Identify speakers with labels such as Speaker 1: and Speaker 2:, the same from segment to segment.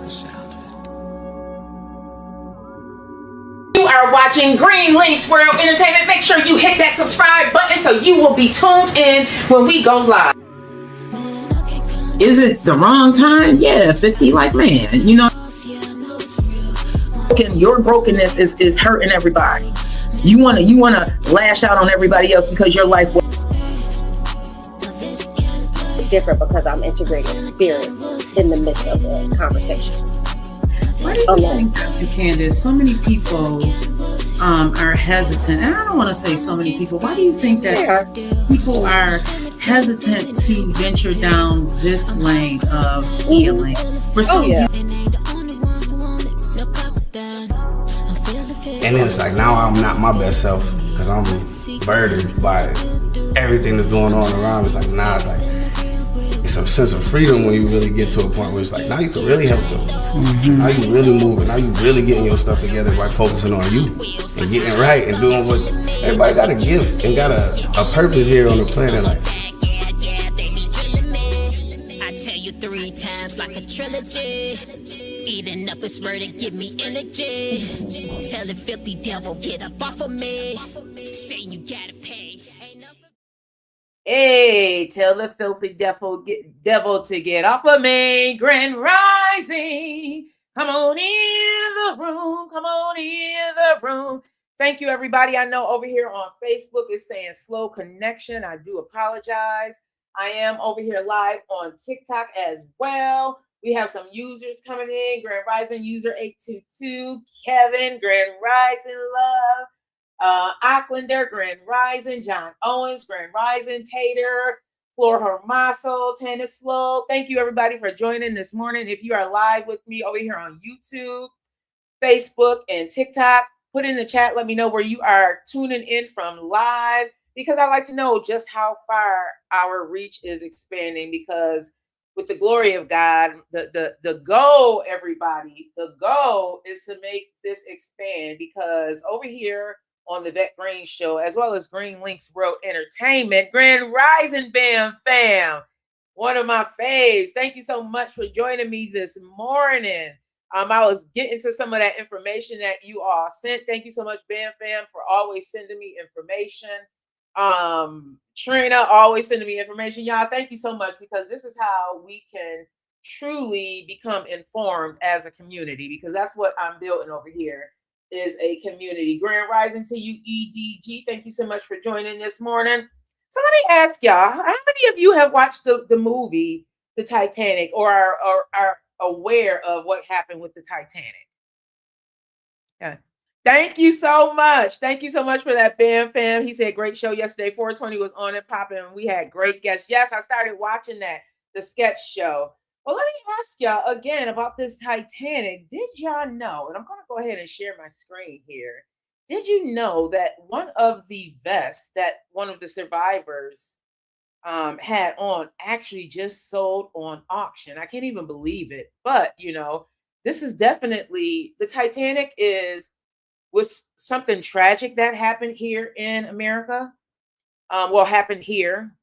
Speaker 1: the sound of it.
Speaker 2: You are watching Green Links World Entertainment. Make sure you hit that subscribe button so you will be tuned in when we go live.
Speaker 3: Is it the wrong time? Yeah, 50, like, man, you know, your brokenness is hurting everybody. You wanna lash out on everybody else because your life was
Speaker 4: different because I'm integrating spirit in the midst of the conversation.
Speaker 3: Why do you think, Dr. Candace, so many people are hesitant? And I don't want to say so many people. Why do you think that people are hesitant to venture down this lane of healing? For some
Speaker 5: And it's like now I'm not my best self because I'm burdened by everything that's going on around. It's like now it's like it's a sense of freedom when you really get to a point where it's like now you can really help them. Mm-hmm. Now you really moving. Now you really getting your stuff together by focusing on you and getting right and doing what everybody got a gift and got a purpose here on the planet. Like
Speaker 6: I tell you 3 times like a trilogy. Eating up his word and give me energy. Tell the filthy devil, get up off of me. Saying you gotta pay.
Speaker 2: Hey, tell the filthy devil to get off of me. Grand Rising. Come on in the room. Come on in the room. Thank you, everybody. I know over here on Facebook it's saying slow connection. I do apologize. I am over here live on TikTok as well. We have some users coming in. Grand Rising user 822. Kevin, Grand Rising love. Aucklander, Grand Rising. John Owens, Grand Rising. Tater, Flor Hermoso, Tennis Slow. Thank you, everybody, for joining this morning. If you are live with me over here on YouTube, Facebook, and TikTok, put in the chat. Let me know where you are tuning in from live, because I like to know just how far our reach is expanding, because with the glory of God, the goal, everybody, the goal is to make this expand, because over here on the Vette Green Show, as well as Green Links World Entertainment, Grand Rising Bam Fam, one of my faves. Thank you so much for joining me this morning. I was getting to some of that information that you all sent. Thank you so much, Bam Fam, for always sending me information. Trina always sending me information. Y'all, thank you so much, because this is how we can truly become informed as a community, because that's what I'm building over here, is a community. Grand Rising to you, EDG. Thank you so much for joining this morning. So let me ask y'all, how many of you have watched the movie, The Titanic, or are aware of what happened with the Titanic? Yeah. Thank you so much. Thank you so much for that, Bam Fam. He said, great show yesterday. 420 was on and popping, and we had great guests. Yes, I started watching that, the sketch show. Well, let me ask y'all again about this Titanic. Did y'all know, and I'm going to go ahead and share my screen here. Did you know that one of the vests that one of the survivors had on actually just sold on auction? I can't even believe it. But, you know, this is definitely, the Titanic was something tragic that happened here in America. Happened here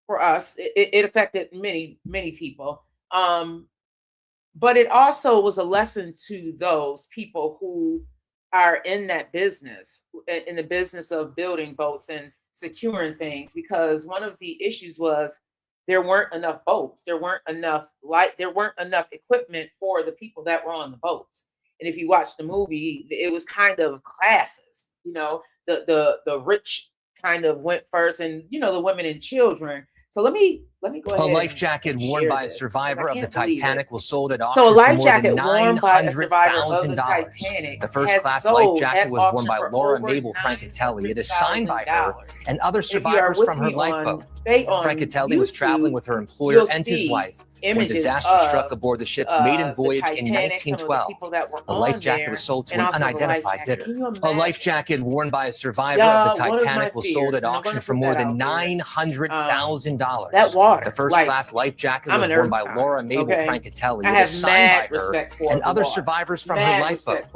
Speaker 2: for us. It affected many, many people. But it also was a lesson to those people who are in that business, in the business of building boats and securing things, because one of the issues was there weren't enough boats. There weren't enough equipment for the people that were on the boats. And if you watch the movie, it was kind of classes, you know, the rich kind of went first, and, you know, the women and children. So let me go ahead.
Speaker 7: A life jacket worn by a survivor of the Titanic was sold at auction
Speaker 2: for
Speaker 7: more than
Speaker 2: $900,000.
Speaker 7: The first class life jacket was worn by Laura Mabel Francatelli. It is signed by her and other survivors from her lifeboat. Francatelli was traveling with her employer and his wife when disaster struck aboard the ship's maiden voyage in 1912. The life jacket was sold to an unidentified bidder. A life jacket worn by a survivor of the Titanic was sold at auction for more than $900,000. The first class life jacket was worn by Laura Mabel Francatelli. It is signed by her and other survivors from her lifeboat.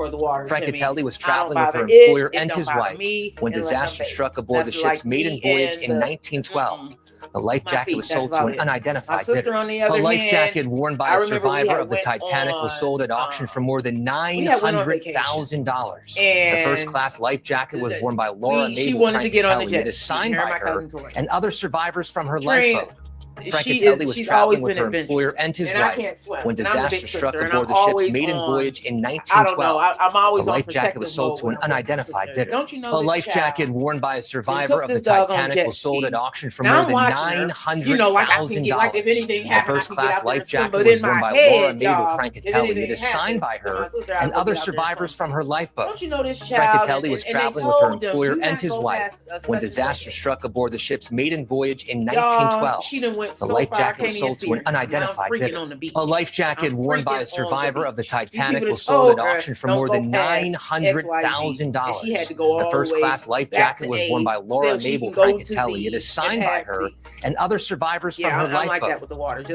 Speaker 7: Francatelli was traveling with her employer and his wife when disaster struck aboard the ship's maiden voyage in 1912. The life jacket was sold to an unidentified bidder. A life life jacket worn by a survivor of the Titanic was sold at auction for more than $900,000. The first-class life jacket was worn by Laura Mabel Francatelli. It is signed by her and other survivors from her lifeboat. Francatelli was traveling with her employer and his wife when disaster struck aboard the ship's maiden voyage in 1912. The life jacket was sold to an unidentified bidder. A life jacket worn by a survivor of the Titanic was sold at auction for more than $900,000. The first-class life jacket was worn by Laura Mabel Francatelli. It is signed by her and other survivors from her lifeboat. Francatelli was traveling with her employer and his wife when disaster struck aboard the ship's maiden voyage in 1912. The life jacket was sold to an unidentified bidder. A life jacket worn by a survivor of the Titanic was sold at auction for more than $900,000. The first-class life jacket was worn by Laura Mabel Francatelli. It is signed by her and other survivors from her lifeboat.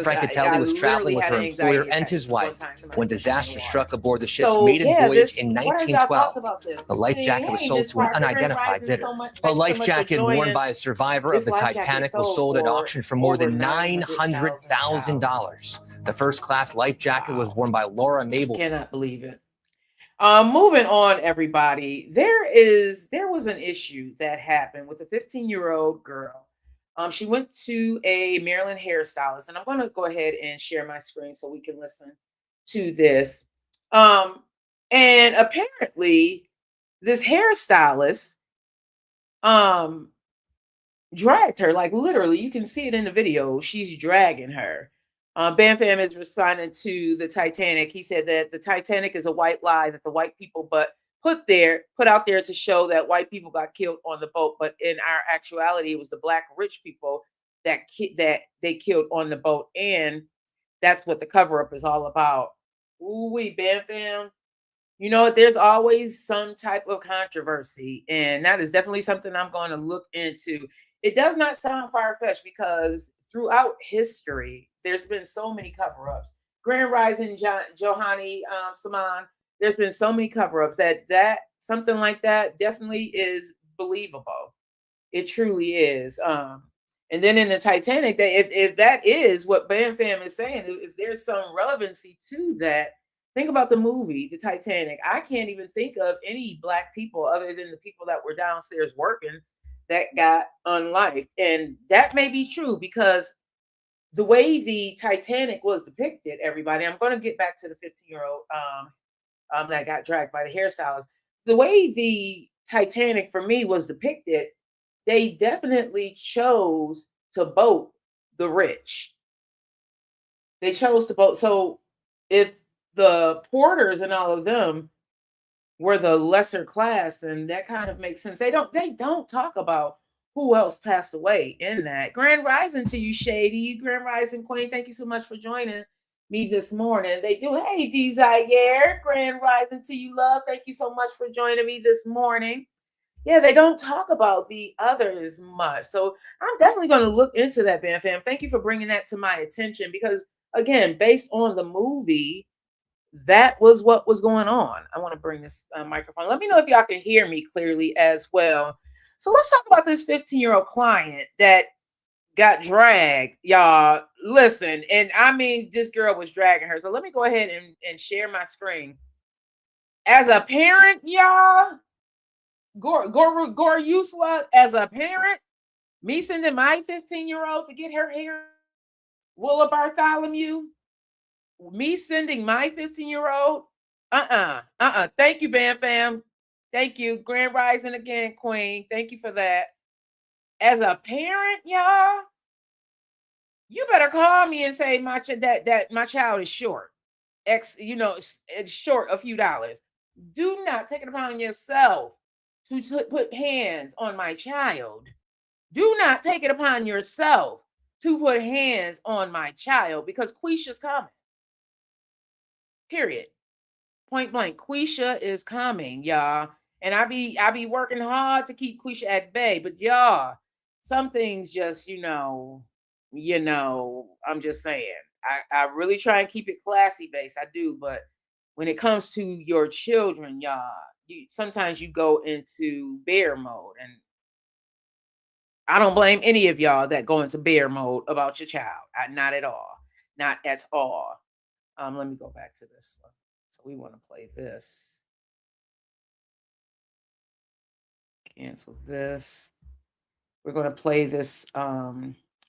Speaker 7: Francatelli was traveling with her employer and his wife when disaster struck aboard the ship's maiden voyage in 1912. The life jacket was sold to an unidentified bidder. A life jacket worn by a survivor of the Titanic was sold at auction for more than $900,000. The first-class life jacket was worn by Laura Mabel.
Speaker 2: Cannot believe it. Moving on, everybody. There was an issue that happened with a 15-year-old girl. She went to a Maryland hairstylist, and I'm going to go ahead and share my screen so we can listen to this. And apparently, this hairstylist dragged her, like literally, you can see it in the video. She's dragging her. Bam Fam is responding to the Titanic. He said that the Titanic is a white lie that the white people put out there to show that white people got killed on the boat, but in our actuality, it was the black rich people that they killed on the boat, and that's what the cover-up is all about. Ooh, Bam Fam. You know what? There's always some type of controversy, and that is definitely something I'm going to look into. It does not sound far-fetched because throughout history, there's been so many cover-ups. Grand Rising, Johanny Saman, there's been so many cover-ups that something like that definitely is believable. It truly is. And then in the Titanic, if that is what Bam Fam is saying, if there's some relevancy to that, think about the movie, The Titanic. I can't even think of any black people other than the people that were downstairs working that got unlived. And that may be true because the way the Titanic was depicted, everybody, I'm going to get back to the 15-year-old that got dragged by the hairstylist. The way the Titanic for me was depicted, they definitely chose to boat the rich. They chose to boat. So if the porters and all of them were the lesser class, then that kind of makes sense. They don't talk about who else passed away in that. Grand Rising to you, Shady. Grand Rising Queen, thank you so much for joining me this morning. They do. Hey, Desire. Grand Rising to you, love. Thank you so much for joining me this morning. Yeah, they don't talk about the others much. So I'm definitely going to look into that, Bam Fam. Thank you for bringing that to my attention because, again, based on the movie, that was what was going on. I want to bring this microphone. Let me know if y'all can hear me clearly as well. So let's talk about this 15-year-old client that got dragged, y'all. Listen, and I mean, this girl was dragging her. So let me go ahead and share my screen. As a parent, y'all, Gore Yusla, as a parent, me sending my 15-year-old to get her hair, Willa Bartholomew, me sending my 15-year-old, thank you, Bam Fam. Thank you. Grand Rising again, Queen. Thank you for that. As a parent, y'all, you better call me and say that my child is short. It's short a few dollars. Do not take it upon yourself to put hands on my child. Do not take it upon yourself to put hands on my child because Quisha's coming. Period. Point blank. Quisha is coming, y'all. And I be working hard to keep Quisha at bay. But y'all, some things just, I'm just saying. I really try and keep it classy based. I do. But when it comes to your children, y'all, sometimes you go into bear mode. And I don't blame any of y'all that go into bear mode about your child. Not at all. not at all. Let me go back to this one. So we want to play this. Cancel this. We're going to play this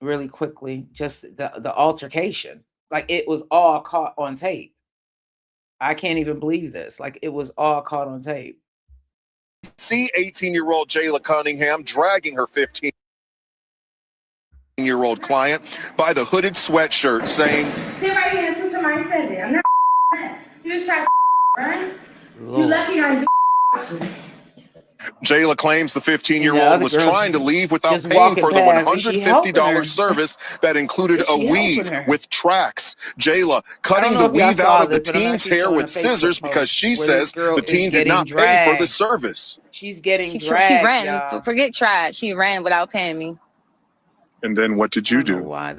Speaker 2: really quickly. Just the altercation. Like, it was all caught on tape. I can't even believe this. Like, it was all caught on tape.
Speaker 1: See 18-year-old Jayla Cunningham dragging her 15-year-old client by the hooded sweatshirt, saying,
Speaker 8: "Sit right here until somebody says it. I'm not you just try to right? You lucky I
Speaker 1: Jayla claims the 15-year-old was trying to leave without paying for the $150 service that included a weave with tracks. Jayla cutting the weave out of the teen's hair with scissors because she says the teen did not pay for the service.
Speaker 2: She's getting dragged.
Speaker 9: She ran. Forget tried. She ran without paying me.
Speaker 1: And then what did you do?
Speaker 9: I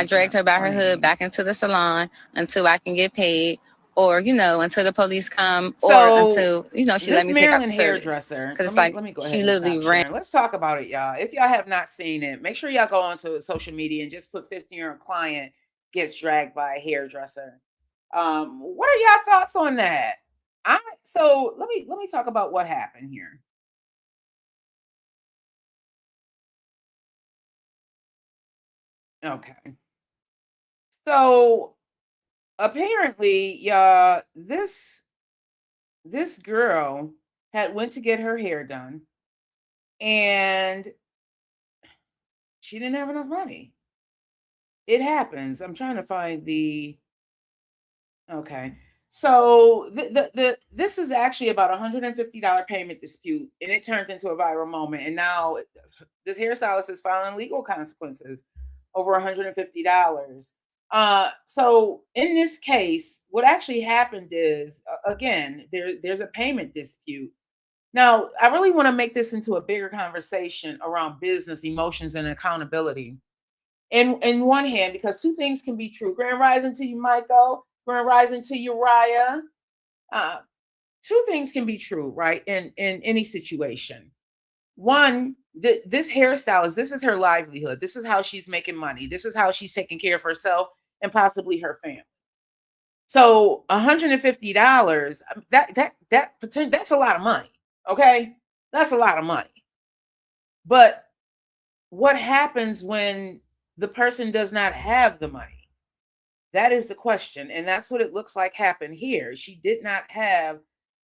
Speaker 9: dragged her by her hood back into the salon until I can get paid, or, until the police come, or until, she let me take out the
Speaker 2: hairdresser.
Speaker 9: Because it's like, she literally ran.
Speaker 2: Let's talk about it, y'all. If y'all have not seen it, make sure y'all go onto social media and just put 15-year-old client gets dragged by a hairdresser. What are y'all thoughts on that? So let me talk about what happened here. Okay. So apparently, this girl had went to get her hair done, and she didn't have enough money. It happens. I'm trying to find the. Okay, so this is actually about $150 payment dispute, and it turned into a viral moment, and now this hairstylist is filing legal consequences over $150. So in this case, what actually happened is, again, there's a payment dispute. Now, I really want to make this into a bigger conversation around business, emotions, and accountability. In one hand, because two things can be true. Grand rising to you, Michael. Grand rising to Uriah. Two things can be true, right? In any situation. One, this hairstylist, this is her livelihood. This is how she's making money. This is how she's taking care of herself and possibly her family. So $150, that's a lot of money. Okay, that's a lot of money. But what happens when the person does not have the money? That is the question, and that's what it looks like happened here. She did not have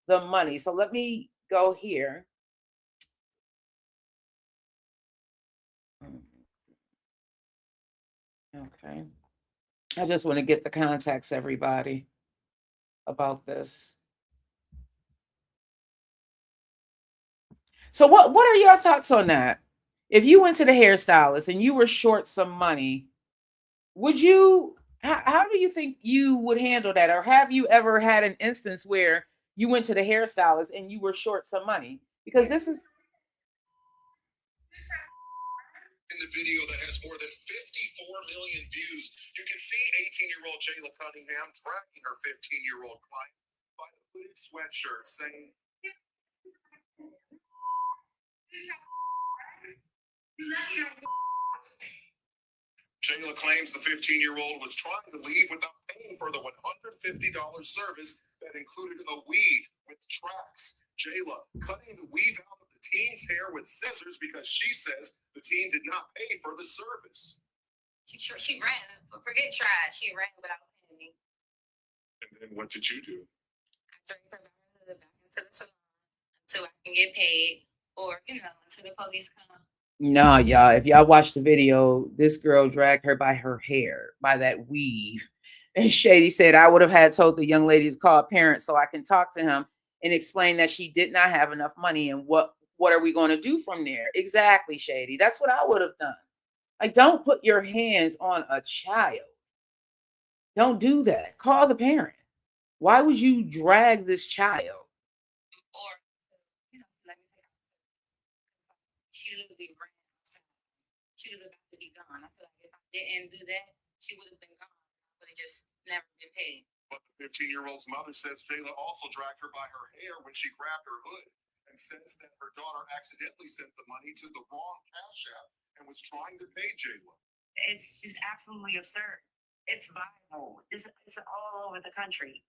Speaker 2: the money. So let me go here. Okay. I just want to get the context, everybody, about this. So what are your thoughts on that? If you went to the hairstylist and you were short some money, would you, how do you think you would handle that? Or have you ever had an instance where you went to the hairstylist and you were short some money? Because this is
Speaker 1: in the video that has more than 54 million views, you can see 18-year-old Jayla Cunningham dragging her 15-year-old client by the hooded sweatshirt, saying, Jayla claims the 15-year-old was trying to leave without paying for the $150 service that included a weave with tracks. Jayla cutting the weave out of the teen's hair with scissors because she says the teen did not pay for the service.
Speaker 9: She ran. Forget tried. She ran without paying me.
Speaker 1: And then what did you do?
Speaker 9: I dragged her back into the salon until I can get paid, or, until the police come.
Speaker 2: No, y'all, if y'all watch the video, this girl dragged her by her hair, by that weave. And Shady said, I would have had told the young lady to call parents so I can talk to him and explain that she did not have enough money, and what are we going to do from there? Exactly, Shady. That's what I would have done. Like, don't put your hands on a child. Don't do that. Call the parent. Why would you drag this child?
Speaker 9: Or, let me say, she literally ran outside. She was about to be gone. I feel like if I didn't do that, she would have been gone. But it just never been paid.
Speaker 1: But the 15-year-old's mother says Jayla also dragged her by her hair when she grabbed her hood, and says that her daughter accidentally sent the money to the wrong cash app and was trying to pay Jayla.
Speaker 10: It's just absolutely absurd. It's viral. It's all over the country.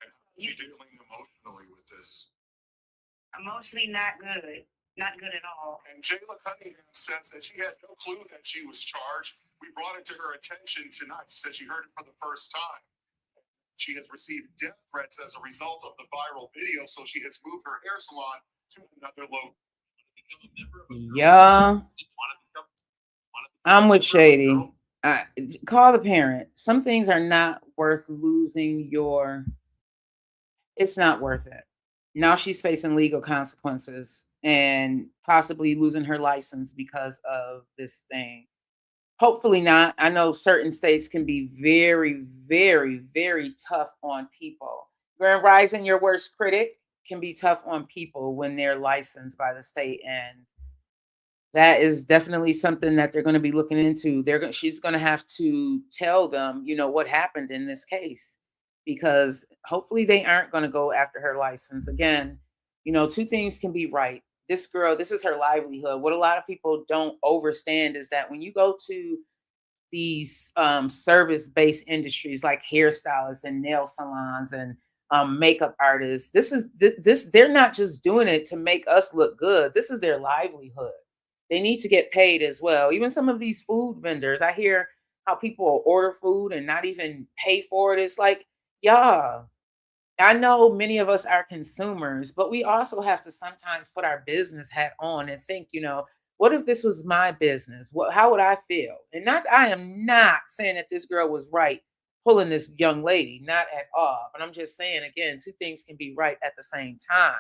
Speaker 1: And how are you dealing emotionally with this?
Speaker 10: Emotionally, not good. Not good at all.
Speaker 1: And Jayla Cunningham says that she had no clue that she was charged. We brought it to her attention tonight. She said she heard it for the first time. She has received death threats as a result of the viral video, so she has moved her hair salon to another location.
Speaker 2: Yeah, I'm with Shady. Call the parent. Some things are not worth losing your. It's not worth it. Now she's facing legal consequences and possibly losing her license because of this thing. Hopefully not. I know certain states can be very, very, very tough on people. Grand Rising, your worst critic, can be tough on people when they're licensed by the state, and that is definitely something that they're going to be looking into. She's going to have to tell them, what happened in this case, because hopefully they aren't going to go after her license again. Two things can be right. This girl, this is her livelihood. What a lot of people don't understand is that when you go to these service-based industries like hairstylists and nail salons and makeup artists, this they're not just doing it to make us look good. This is their livelihood. They need to get paid as well. Even some of these food vendors, I hear how people order food and not even pay for it. It's like, yeah, I know many of us are consumers, but we also have to sometimes put our business hat on and think, what if this was my business? How would I feel? And I am not saying that this girl was right pulling this young lady, not at all. But I'm just saying, again, two things can be right at the same time.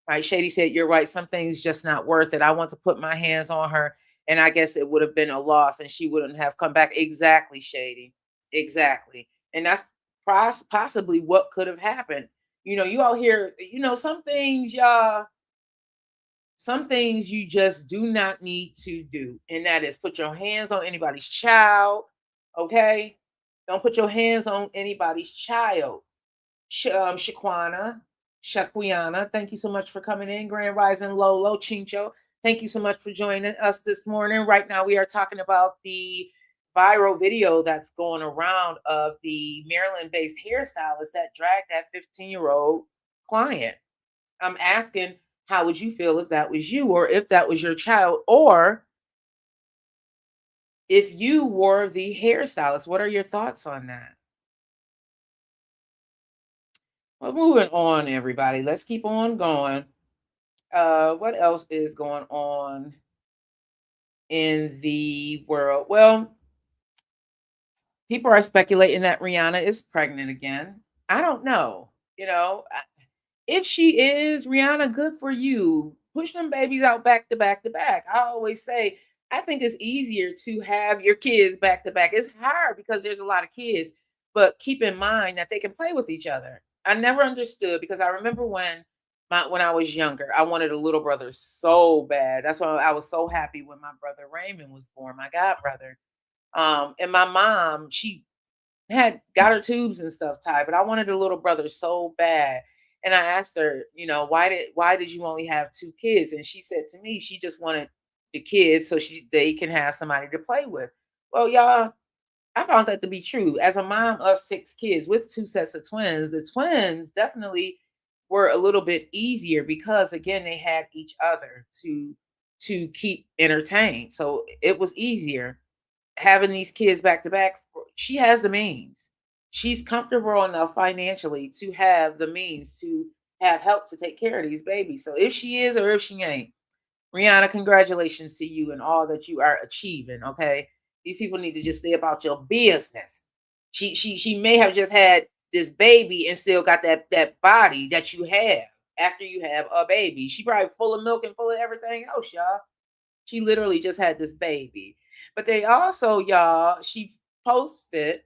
Speaker 2: Right? Shady said, you're right. Some things just not worth it. I want to put my hands on her, and I guess it would have been a loss and she wouldn't have come back. Exactly, Shady. Exactly. And that's possibly what could have happened. You all hear, some things, y'all, some things you just do not need to do. And that is put your hands on anybody's child. Okay. Don't put your hands on anybody's child. Shaquiana, thank you so much for coming in. Grand Rising Lolo Chincho, thank you so much for joining us this morning. Right now, we are talking about the viral video that's going around of the Maryland-based hairstylist that dragged that 15-year-old client. I'm asking, how would you feel if that was you, or if that was your child, or if you were the hairstylist? What are your thoughts on that? Well, moving on, everybody. Let's keep on going. What else is going on in the world? Well, people are speculating that Rihanna is pregnant again. I don't know. If she is, Rihanna, good for you. Push them babies out back to back to back. I always say, I think it's easier to have your kids back to back. It's hard because there's a lot of kids, but keep in mind that they can play with each other. I never understood, because I remember when I was younger, I wanted a little brother so bad. That's why I was so happy when my brother Raymond was born, my god brother. And my mom, she got her tubes and stuff tied, but I wanted a little brother so bad. And I asked her, why did you only have 2 kids? And she said to me, she just wanted the kids so they can have somebody to play with. Well, y'all, I found that to be true. As a mom of 6 kids with 2 sets of twins, the twins definitely were a little bit easier because, again, they had each other to keep entertained. So it was easier having these kids back to back. She has the means. She's comfortable enough financially to have the means to have help to take care of these babies. So if she is or if she ain't, Rihanna, congratulations to you and all that you are achieving. Okay. These people need to just stay about your business. She may have just had this baby and still got that body that you have after you have a baby. She probably full of milk and full of everything else, y'all. She literally just had this baby. But they also, y'all, she posted,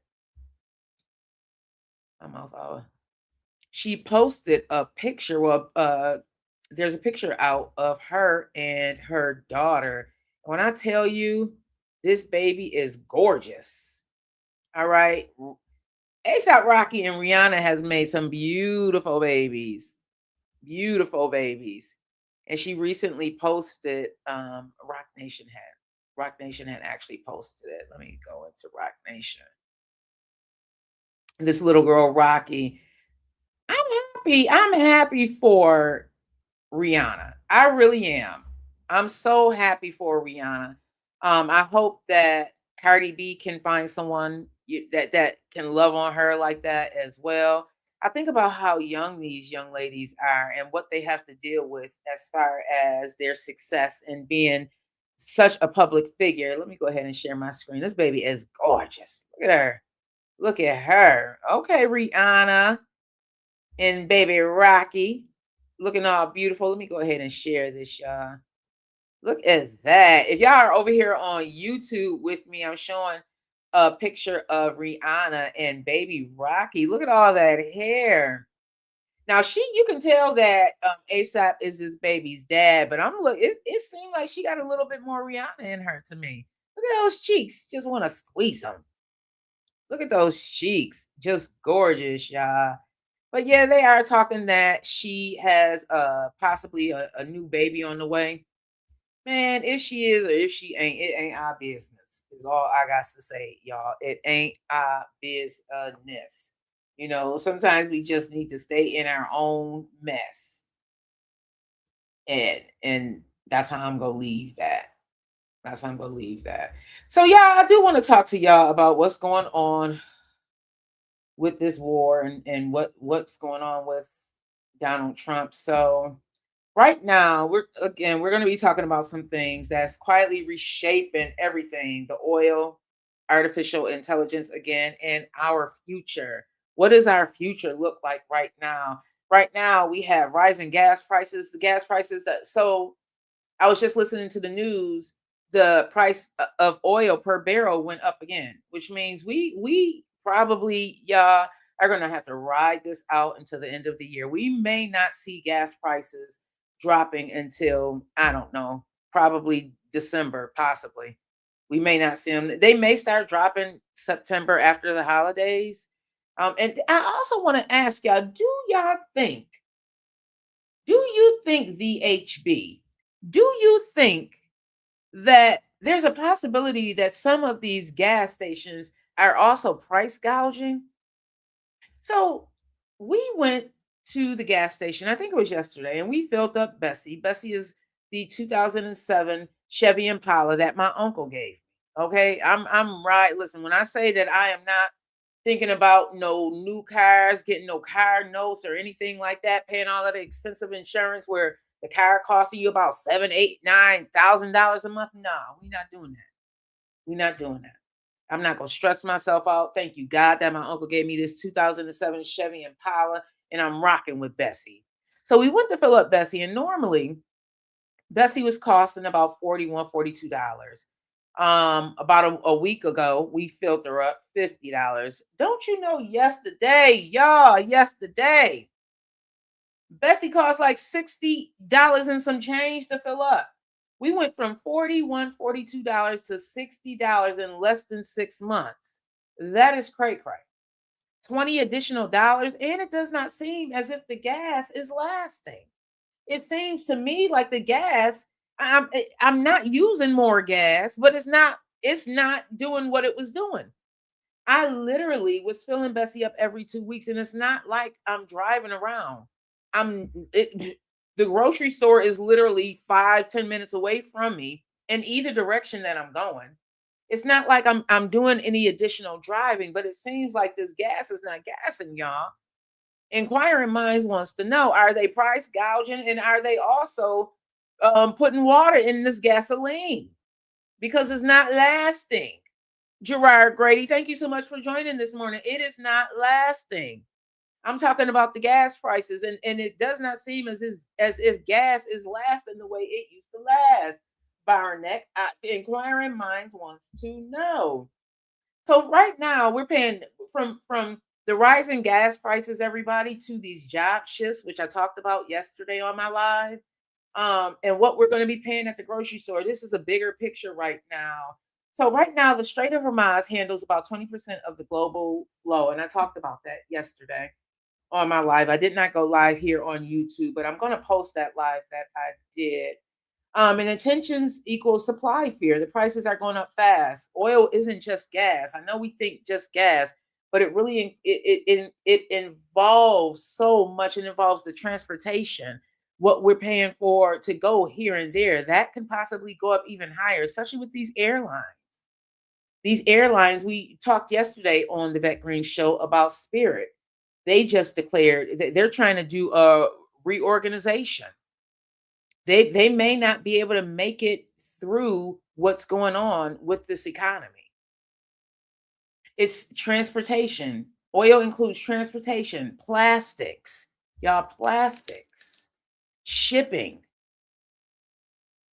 Speaker 2: she posted a picture. Well, there's a picture out of her and her daughter. When I tell you, this baby is gorgeous. All right. A$AP Rocky and Rihanna has made some beautiful babies. Beautiful babies. And she recently posted, Rock Nation had actually posted it. Let me go into Rock Nation. this little girl, Rocky. I'm happy for Rihanna. I really am. I'm so happy for Rihanna. I hope that Cardi B can find someone that can love on her like that as well. I think about how young these young ladies are and what they have to deal with as far as their success and being such a public figure. Let me go ahead and share my screen. This baby is gorgeous. Look at her. Look at her. Okay, Rihanna and baby Rocky looking all beautiful. Let me go ahead and share this, y'all. Look at that. If y'all are over here on YouTube with me, I'm showing a picture of Rihanna and baby Rocky. Look at all that hair. Now you can tell that ASAP is this baby's dad, but it seemed like she got a little bit more Rihanna in her to me. Look at those cheeks. Just want to squeeze them. Look at those cheeks. Just gorgeous, y'all. But yeah, they are talking that she has possibly a new baby on the way. Man, if she is or if she ain't, it ain't our business. Is all I got to say, y'all. It ain't our business. You know, sometimes we just need to stay in our own mess. And that's how I'm gonna leave that. That's how I'm gonna leave that. So yeah, I do want to talk to y'all about what's going on with this war and what's going on with Donald Trump. So right now, we're going to be talking about some things that's quietly reshaping everything: the oil, artificial intelligence again, and our future. What does our future look like right now? Right now, we have rising gas prices. The gas prices so I was just listening to the news. The price of oil per barrel went up again, which means we probably, y'all, are going to have to ride this out until the end of the year. We may not see gas prices dropping until, I don't know, probably December, possibly. We may not see them. They may start dropping September after the holidays. And I also want to ask y'all, do you think VHB, do you think that there's a possibility that some of these gas stations are also price gouging? So we went to the gas station, I think it was yesterday, and we filled up Bessie. Bessie is the 2007 Chevy Impala that my uncle gave me. Okay, I'm right. Listen, when I say that I am not thinking about no new cars, getting no car notes or anything like that, paying all of the expensive insurance where the car costing you about $7,000, $8,000, $9,000 a month. No, we're not doing that. We're not doing that. I'm not going to stress myself out. Thank you, God, that my uncle gave me this 2007 Chevy Impala, and I'm rocking with Bessie. So we went to fill up Bessie, and normally Bessie was costing about $41, $42. About a week ago, we filled her up $50. Don't you know yesterday, Bessie cost like $60 and some change to fill up. We went from $41, $42 to $60 in less than 6 months. That is cray. $20 additional dollars, and it does not seem as if the gas is lasting. It seems to me like the gas, I'm not using more gas, but it's not doing what it was doing. I literally was filling Bessie up every 2 weeks, and it's not like I'm driving around. The grocery store is literally 5-10 minutes away from me in either direction that I'm going. It's not like I'm doing any additional driving, but it seems like this gas is not gassing, y'all. Inquiring minds wants to know, are they price gouging, and are they also putting water in this gasoline? Because it's not lasting. Gerard Grady, thank you so much for joining this morning. It is not lasting. I'm talking about the gas prices, and it does not seem as if gas is lasting the way it used to last. Barnett, inquiring minds wants to know. So right now we're paying from the rising gas prices, everybody, to these job shifts, which I talked about yesterday on my live, and what we're going to be paying at the grocery store. This is a bigger picture right now. So right now, the Strait of Hormuz handles about 20% of the global flow, and I talked about that yesterday on my live. I did not go live here on YouTube, but I'm going to post that live that I did. And intentions equal supply fear. The prices are going up fast. Oil isn't just gas. I know we think just gas, but it really it involves so much. It involves the transportation, what we're paying for to go here and there. That can possibly go up even higher, especially with these airlines. These airlines, we talked yesterday on the Vette Green Show about Spirit. They just declared that they're trying to do a reorganization. They may not be able to make it through what's going on with this economy. It's transportation. Oil includes transportation, plastics, y'all, plastics, shipping,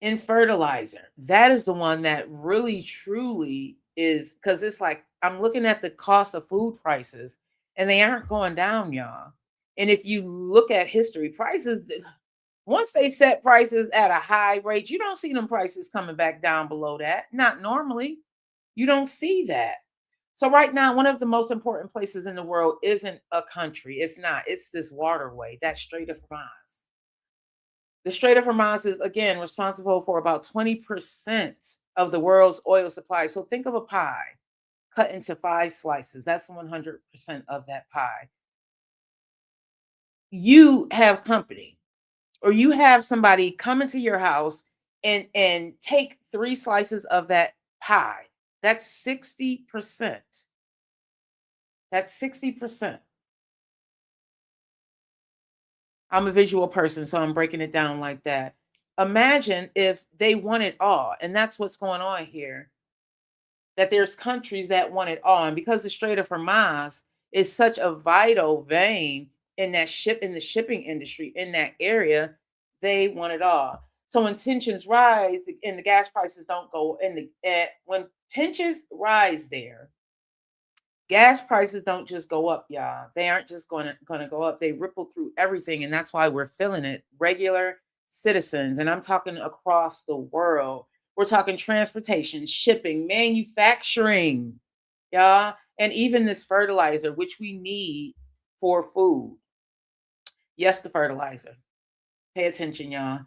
Speaker 2: and fertilizer. That is the one that really truly is, because it's like I'm looking at the cost of food prices and they aren't going down, y'all. And if you look at history, prices, once they set prices at a high rate, you don't see them prices coming back down below that. Not normally. You don't see that. So right now, one of the most important places in the world isn't a country. It's not. It's this waterway, that Strait of Hormuz. The Strait of Hormuz is, again, responsible for about 20% of the world's oil supply. So think of a pie cut into 5 slices. That's 100% of that pie. You have company, or you have somebody come into your house and take 3 slices of that pie. That's 60%. That's 60%. I'm a visual person, so I'm breaking it down like that. Imagine if they want it all, and that's what's going on here. That there's countries that want it all, and because the Strait of Hormuz is such a vital vein in that in the shipping industry in that area, they want it all. So when tensions rise and the gas prices don't go, when tensions rise there, gas prices don't just go up, y'all. They aren't just going to go up. They ripple through everything, and that's why we're feeling it. Regular citizens, and I'm talking across the world. We're talking transportation, shipping, manufacturing, y'all, and even this fertilizer, which we need for food. Yes, the fertilizer. Pay attention, y'all.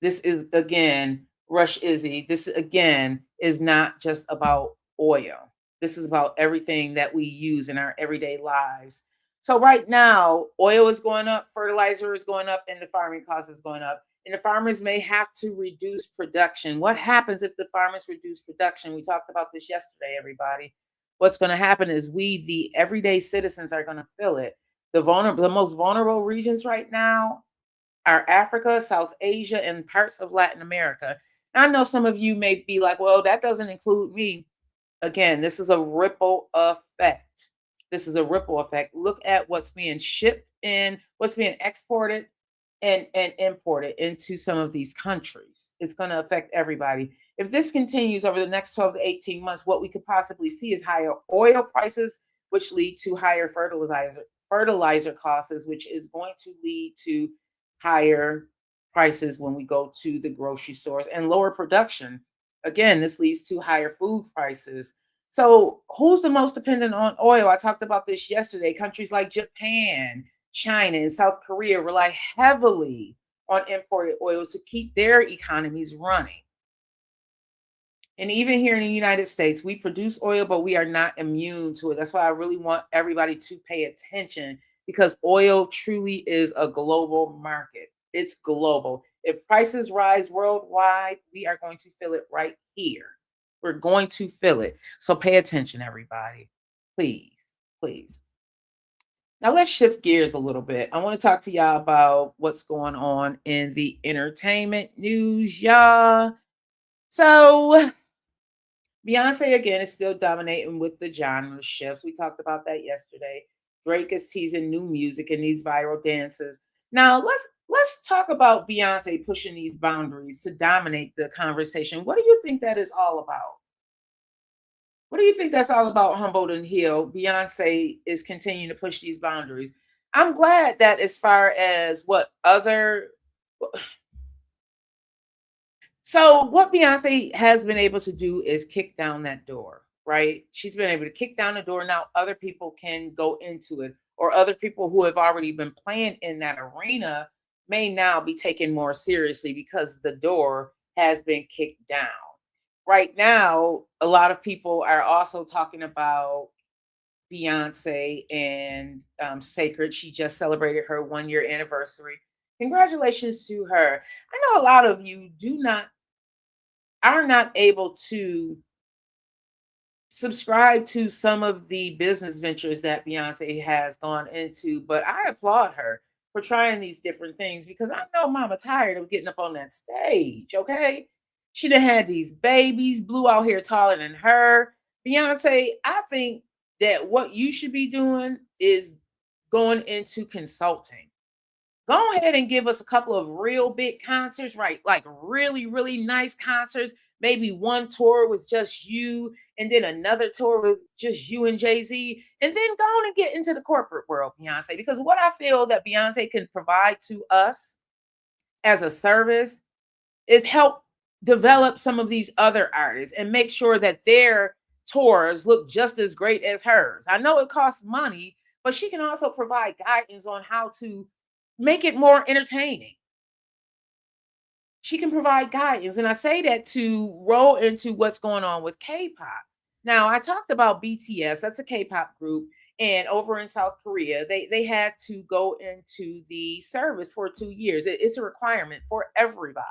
Speaker 2: This is, again, Rush Izzy. This, again, is not just about oil. This is about everything that we use in our everyday lives. So right now, oil is going up, fertilizer is going up, and the farming cost is going up. And the farmers may have to reduce production. What happens if the farmers reduce production? We talked about this yesterday, everybody. What's going to happen is we, the everyday citizens, are going to feel it. The most vulnerable regions right now are Africa, South Asia, and parts of Latin America. Now, I know some of you may be like, well, that doesn't include me. Again, this is a ripple effect. This is a ripple effect. Look at what's being shipped in, what's being exported and imported into some of these countries. It's going to affect everybody. If this continues over the next 12 to 18 months, what we could possibly see is higher oil prices, which lead to higher fertilizer costs, which is going to lead to higher prices when we go to the grocery stores, and lower production. Again, this leads to higher food prices. So who's the most dependent on oil? I talked about this yesterday. Countries like Japan, China, and South Korea rely heavily on imported oils to keep their economies running. And even here in the United States, we produce oil, but we are not immune to it. That's why I really want everybody to pay attention, because oil truly is a global market. It's global. If prices rise worldwide, we are going to feel it right here. We're going to feel it. So pay attention, everybody. Please, please. Now let's shift gears a little bit. I want to talk to y'all about what's going on in the entertainment news, y'all. So Beyonce, again, is still dominating with the genre shifts. We talked about that yesterday. Drake is teasing new music and these viral dances. Now let's talk about Beyonce pushing these boundaries to dominate the conversation. What do you think that is all about? What do you think that's all about, Humboldt and Hill? Beyonce is continuing to push these boundaries. I'm glad that as far as what Beyonce has been able to do is kick down that door, right? She's been able to kick down the door. Now other people can go into it, or other people who have already been playing in that arena may now be taken more seriously because the door has been kicked down. Right now, a lot of people are also talking about Beyonce and Sacred. She just celebrated her 1-year anniversary. Congratulations to her. I know a lot of you are not able to subscribe to some of the business ventures that Beyonce has gone into, but I applaud her for trying these different things because I know Mama tired of getting up on that stage, okay? She done had these babies, Blue out here taller than her. Beyonce, I think that what you should be doing is going into consulting. Go ahead and give us a couple of real big concerts, right? Like really, really nice concerts. Maybe one tour was just you, and then another tour was just you and Jay-Z. And then go on and get into the corporate world, Beyonce. Because what I feel that Beyonce can provide to us as a service is help develop some of these other artists and make sure that their tours look just as great as hers. I know it costs money, but she can also provide guidance on how to make it more entertaining. She can provide guidance. And I say that to roll into what's going on with K-pop. Now, I talked about BTS. That's a K-pop group. And over in South Korea, they had to go into the service for 2 years. It's a requirement for everybody.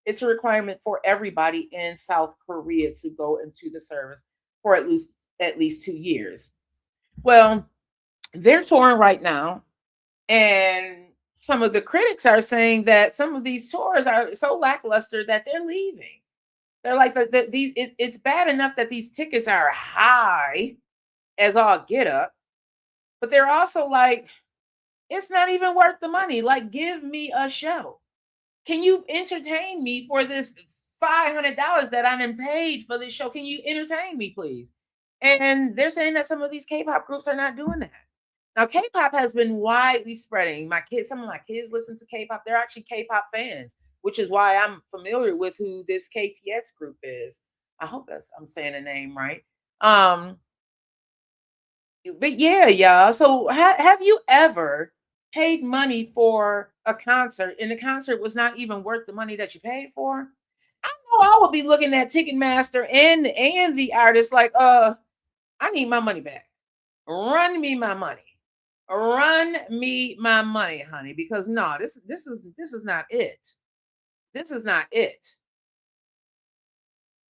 Speaker 2: It's a requirement for everybody in South Korea to go into the service for at least 2 years. Well, they're touring right now. And some of the critics are saying that some of these tours are so lackluster that they're leaving. They're like that it's bad enough that these tickets are high as all get up, but they're also like, it's not even worth the money. Like, give me a show. Can you entertain me for this $500 that I done paid for this show? Can you entertain me, please? And they're saying that some of these K-pop groups are not doing that. Now, K-pop has been widely spreading. Some of my kids listen to K-pop. They're actually K-pop fans, which is why I'm familiar with who this KTS group is. I hope I'm saying the name right. But yeah, y'all. So have you ever paid money for a concert and the concert was not even worth the money that you paid for? I know I would be looking at Ticketmaster and the artist like, I need my money back. Run me my money. Run me my money, honey, because no, this is not it. This is not it.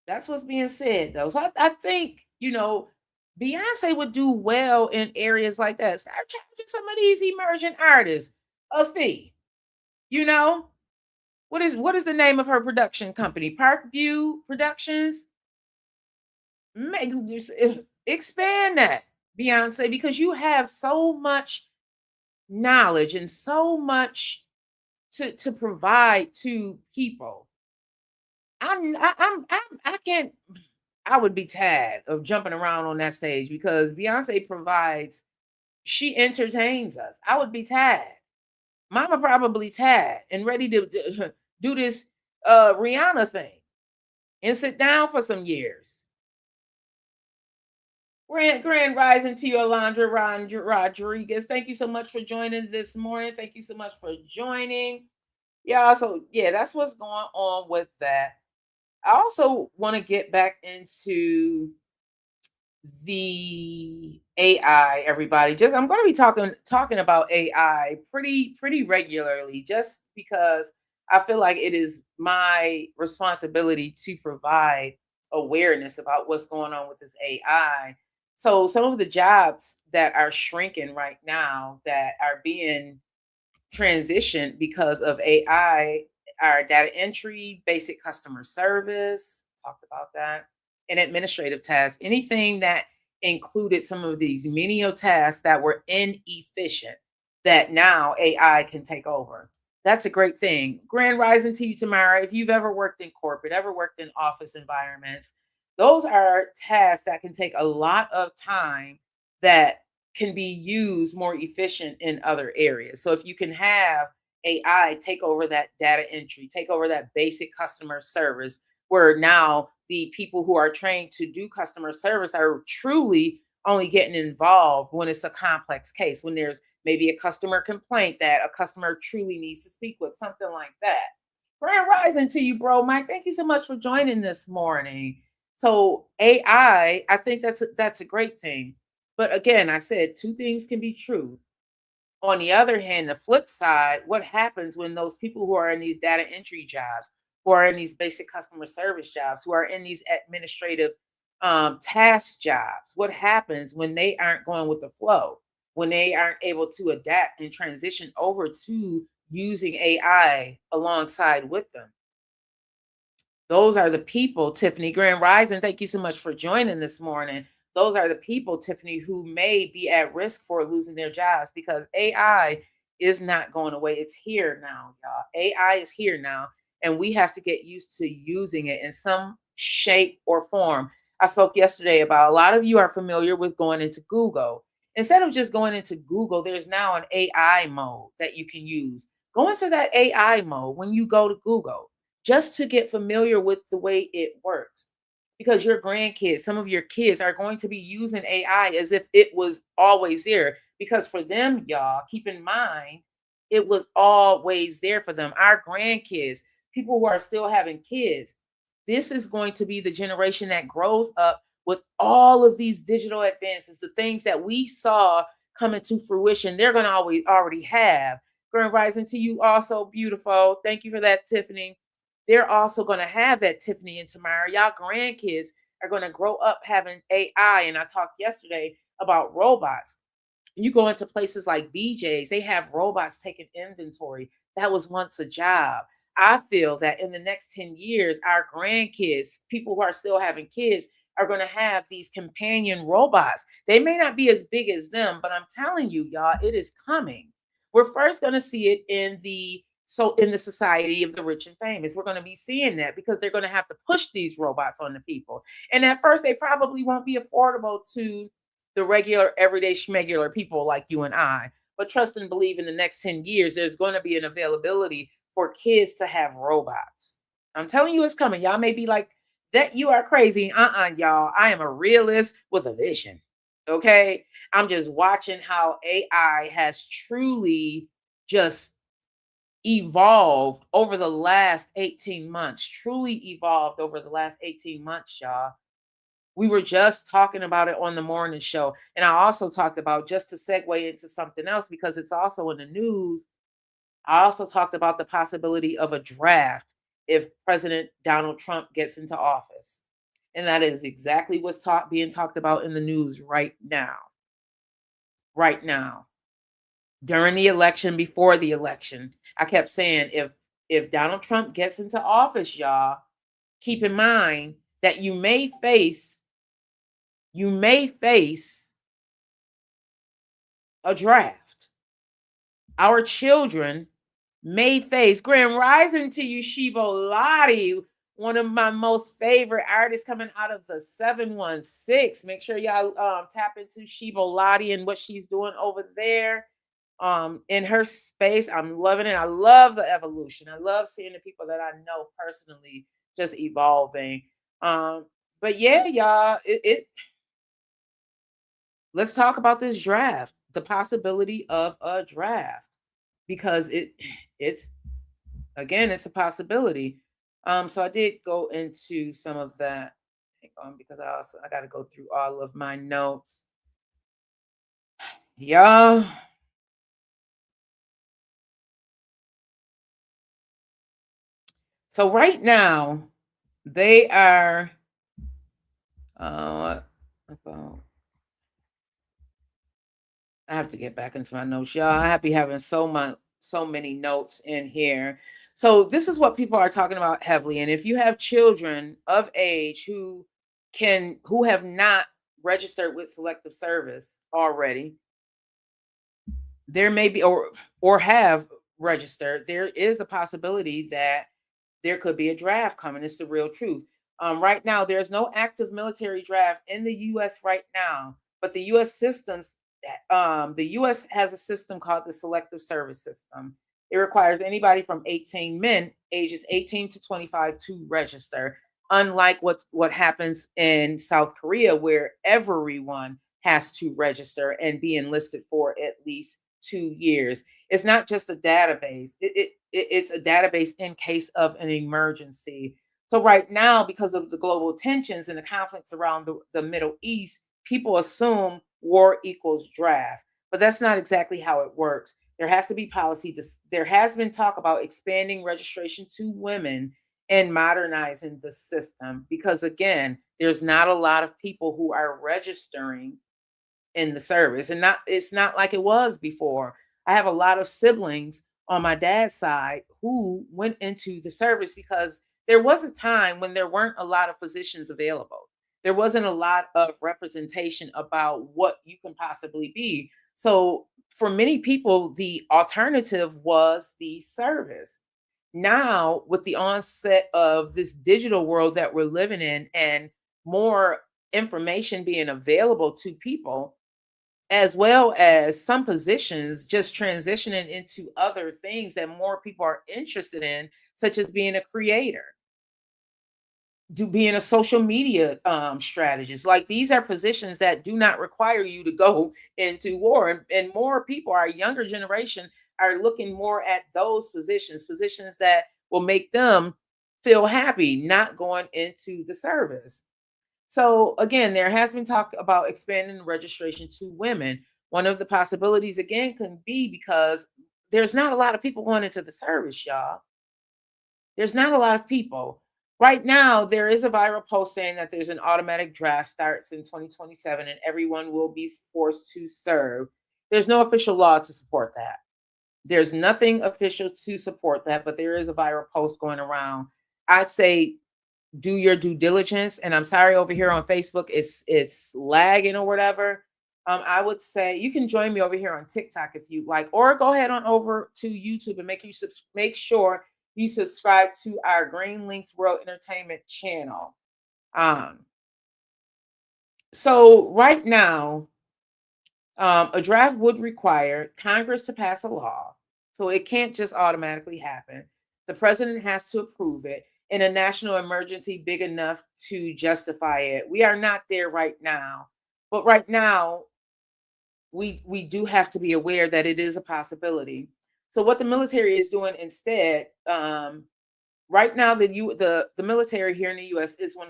Speaker 2: That's what's being said, though. So I think, Beyonce would do well in areas like that. Start charging some of these emerging artists a fee. What is the name of her production company? Parkview Productions. Expand that, Beyonce, because you have so much knowledge and so much to provide to people. I would be tired of jumping around on that stage because Beyonce she entertains us. I would be tired. Mama probably tired and ready to do this Rihanna thing and sit down for some years. Grand rising to you, Alondra Rodriguez. Thank you so much for joining this morning. Thank you so much for joining. Yeah, so yeah, that's what's going on with that. I also want to get back into the AI, everybody. I'm going to be talking about AI pretty regularly, just because I feel like it is my responsibility to provide awareness about what's going on with this AI. So some of the jobs that are shrinking right now that are being transitioned because of AI are data entry, basic customer service, talked about that, and administrative tasks. Anything that included some of these menial tasks that were inefficient that now AI can take over. That's a great thing. Grand rising to you, Tamara. If you've ever worked in corporate, ever worked in office environments, those are tasks that can take a lot of time that can be used more efficient in other areas. So if you can have AI take over that data entry, take over that basic customer service, where now the people who are trained to do customer service are truly only getting involved when it's a complex case, when there's maybe a customer complaint that a customer truly needs to speak with, something like that. Grand rising to you, bro, Mike. Thank you so much for joining this morning. So AI, I think that's a great thing. But again, I said two things can be true. On the other hand, the flip side, what happens when those people who are in these data entry jobs, who are in these basic customer service jobs, who are in these administrative task jobs, what happens when they aren't going with the flow, when they aren't able to adapt and transition over to using AI alongside with them? Those are the people, Tiffany Grand Rising, thank you so much for joining this morning. Those are the people, Tiffany, who may be at risk for losing their jobs because AI is not going away. It's here now, y'all. AI is here now, and we have to get used to using it in some shape or form. I spoke yesterday about a lot of you are familiar with going into Google. Instead of just going into Google, there's now an AI mode that you can use. Go into that AI mode when you go to Google, just to get familiar with the way it works. Because your grandkids, some of your kids are going to be using AI as if it was always there. Because for them, y'all, keep in mind, it was always there for them. Our grandkids, people who are still having kids, this is going to be the generation that grows up with all of these digital advances, the things that we saw come into fruition, they're going to already have. Grand Rising to you also, beautiful. Thank you for that, Tiffany. They're also going to have that, Tiffany and Tamara. Y'all grandkids are going to grow up having AI. And I talked yesterday about robots. You go into places like BJ's, they have robots taking inventory. That was once a job. I feel that in the next 10 years, our grandkids, people who are still having kids, are going to have these companion robots. They may not be as big as them, but I'm telling you, y'all, it is coming. We're first going to see it in the society of the rich and famous. We're going to be seeing that because they're going to have to push these robots on the people. And at first, they probably won't be affordable to the regular, everyday, schmegular people like you and I. But trust and believe in the next 10 years, there's going to be an availability for kids to have robots. I'm telling you, it's coming. Y'all may be like, that you are crazy. Y'all. I am a realist with a vision. Okay? I'm just watching how AI has truly just evolved over the last 18 months. Truly evolved over the last 18 months, y'all. We were just talking about it on the morning show. And I also talked about, just to segue into something else, because it's also in the news, I also talked about the possibility of a draft if President Donald Trump gets into office. And that is exactly what's being talked about in the news right now. Right now. During the election, before the election, I kept saying, if Donald Trump gets into office, y'all, keep in mind that you may face a draft. Our children may face. Grand Rising to you, Shibo Lottie, one of my most favorite artists coming out of the 716. Make sure y'all tap into Shibo Lottie and what she's doing over there in her space. I'm loving it. I love the evolution. I love seeing the people that I know personally just evolving. But yeah, y'all, let's talk about this draft, the possibility of a draft, because it's a possibility. So I did go into some of that because I got to go through all of my notes. Y'all. So right now, they are I have to get back into my notes, y'all. I have to be having so many notes in here. So this is what people are talking about heavily. And if you have children of age who have not registered with Selective Service already, there may be or have registered, there is a possibility that there could be a draft coming. It's the real truth. Right now, there's no active military draft in the U.S. right now, but the U.S. systems, the U.S. has a system called the Selective Service System. It requires anybody from 18 men, ages 18 to 25, to register. Unlike what happens in South Korea, where everyone has to register and be enlisted for at least 2 years. It's not just a database. It's a database in case of an emergency. So right now, because of the global tensions and the conflicts around the Middle East, people assume war equals draft, but that's not exactly how it works. There has to be policy. There has been talk about expanding registration to women and modernizing the system because, again, there's not a lot of people who are registering in the service, and it's not like it was before. I have a lot of siblings on my dad's side who went into the service because there was a time when there weren't a lot of positions available. There wasn't a lot of representation about what you can possibly be. So for many people, the alternative was the service. Now, with the onset of this digital world that we're living in and more information being available to people, as well as some positions just transitioning into other things that more people are interested in, such as being a creator, being a social media strategist. Like, these are positions that do not require you to go into war, and more people, our younger generation, are looking more at those positions that will make them feel happy, not going into the service. So again, there has been talk about expanding the registration to women. One of the possibilities, again, can be because there's not a lot of people going into the service, y'all. There's not a lot of people. Right now, there is a viral post saying that there's an automatic draft starts in 2027 and everyone will be forced to serve. There's no official law to support that. There's nothing official to support that, but there is a viral post going around. I'd say do your due diligence. And I'm sorry, over here on Facebook, it's lagging or whatever. I would say you can join me over here on TikTok if you like, or go ahead on over to YouTube and make sure you subscribe to our Green Links World Entertainment channel. So right now, a draft would require Congress to pass a law. So it can't just automatically happen. The president has to approve it in a national emergency big enough to justify it. We are not there right now. But right now, we do have to be aware that it is a possibility. So what the military is doing instead, right now, the military here in the U.S. is 100%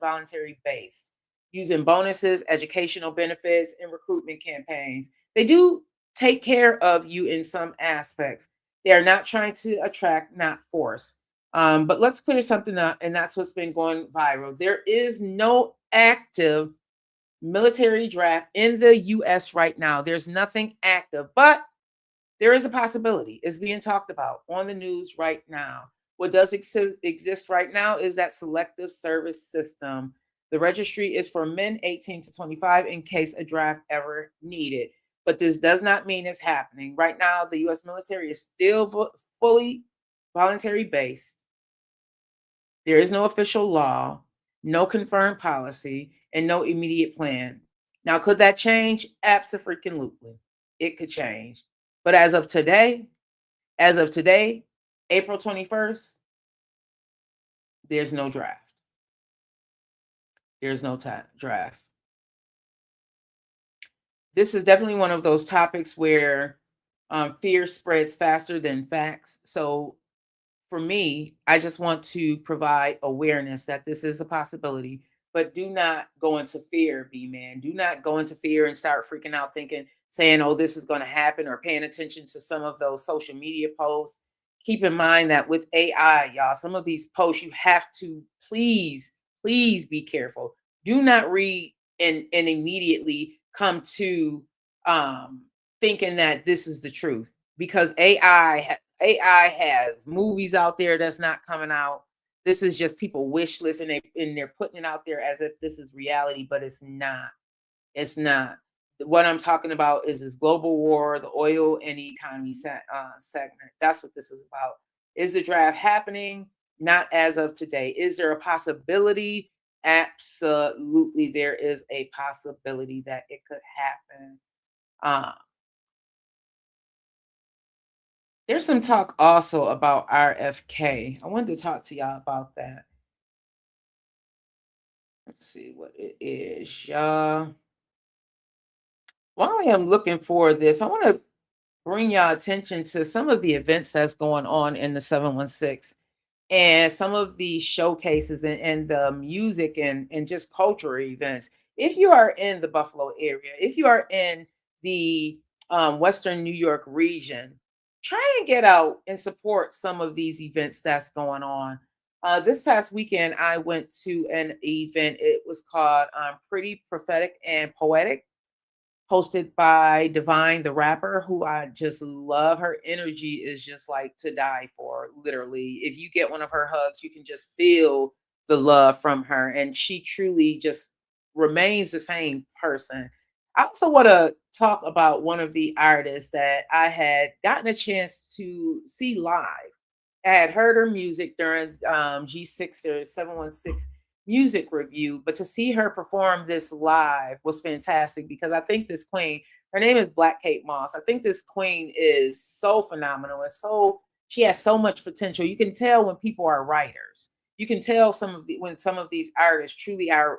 Speaker 2: voluntary based, using bonuses, educational benefits, and recruitment campaigns. They do take care of you in some aspects. They are not trying to attract, not force. But let's clear something up, and that's what's been going viral. There is no active military draft in the U.S. right now. There's nothing active, but there is a possibility. It's being talked about on the news right now. What does exist right now is that selective service system. The registry is for men 18 to 25 in case a draft ever needed. But this does not mean it's happening. Right now, the U.S. military is still fully voluntary based. There is no official law, no confirmed policy, and no immediate plan. Now, could that change? Abso-freaking-lutely. It could change. But as of today, April 21st, there's no draft. There's no draft. This is definitely one of those topics where fear spreads faster than facts. So for me, I just want to provide awareness that this is a possibility, but do not go into fear, B-man. Do not go into fear and start freaking out saying, oh, this is going to happen, or paying attention to some of those social media posts. Keep in mind that with AI, y'all, some of these posts, you have to please be careful. Do not read and immediately come to thinking that this is the truth, because AI has movies out there that's not coming out. This is just people wish list, and they're putting it out there as if this is reality, but it's not. It's not. What I'm talking about is this global war, the oil and economy segment. That's what this is about. Is the draft happening? Not as of today. Is there a possibility? Absolutely, there is a possibility that it could happen. There's some talk also about RFK. I wanted to talk to y'all about that. Let's see what it is, y'all. While I am looking for this, I want to bring y'all attention to some of the events that's going on in the 716 and some of the showcases and the music and just cultural events. if you are in the Buffalo area, if you are in the Western New York region, try and get out and support some of these events that's going on. This past weekend, I went to an event. It was called Pretty Prophetic and Poetic, hosted by Divine the rapper, who I just love. Her energy is just like to die for, literally. If you get one of her hugs, you can just feel the love from her. And she truly just remains the same person. I also want to talk about one of the artists that I had gotten a chance to see live. I had heard her music during G6 or 716 music review, but to see her perform this live was fantastic because I think this queen, her name is Black Kate Moss. I think this queen is so phenomenal and she has so much potential. You can tell when people are writers. You can tell when some of these artists truly are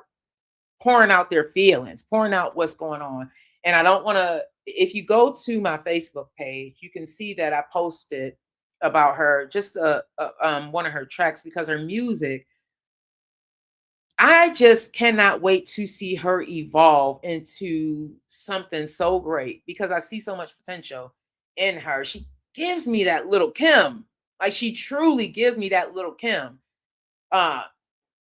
Speaker 2: pouring out their feelings, pouring out what's going on. And I don't want to, if you go to my Facebook page, you can see that I posted about her, just one of her tracks, because her music, I just cannot wait to see her evolve into something so great because I see so much potential in her. She gives me that little Kim. Like, she truly gives me that little Kim.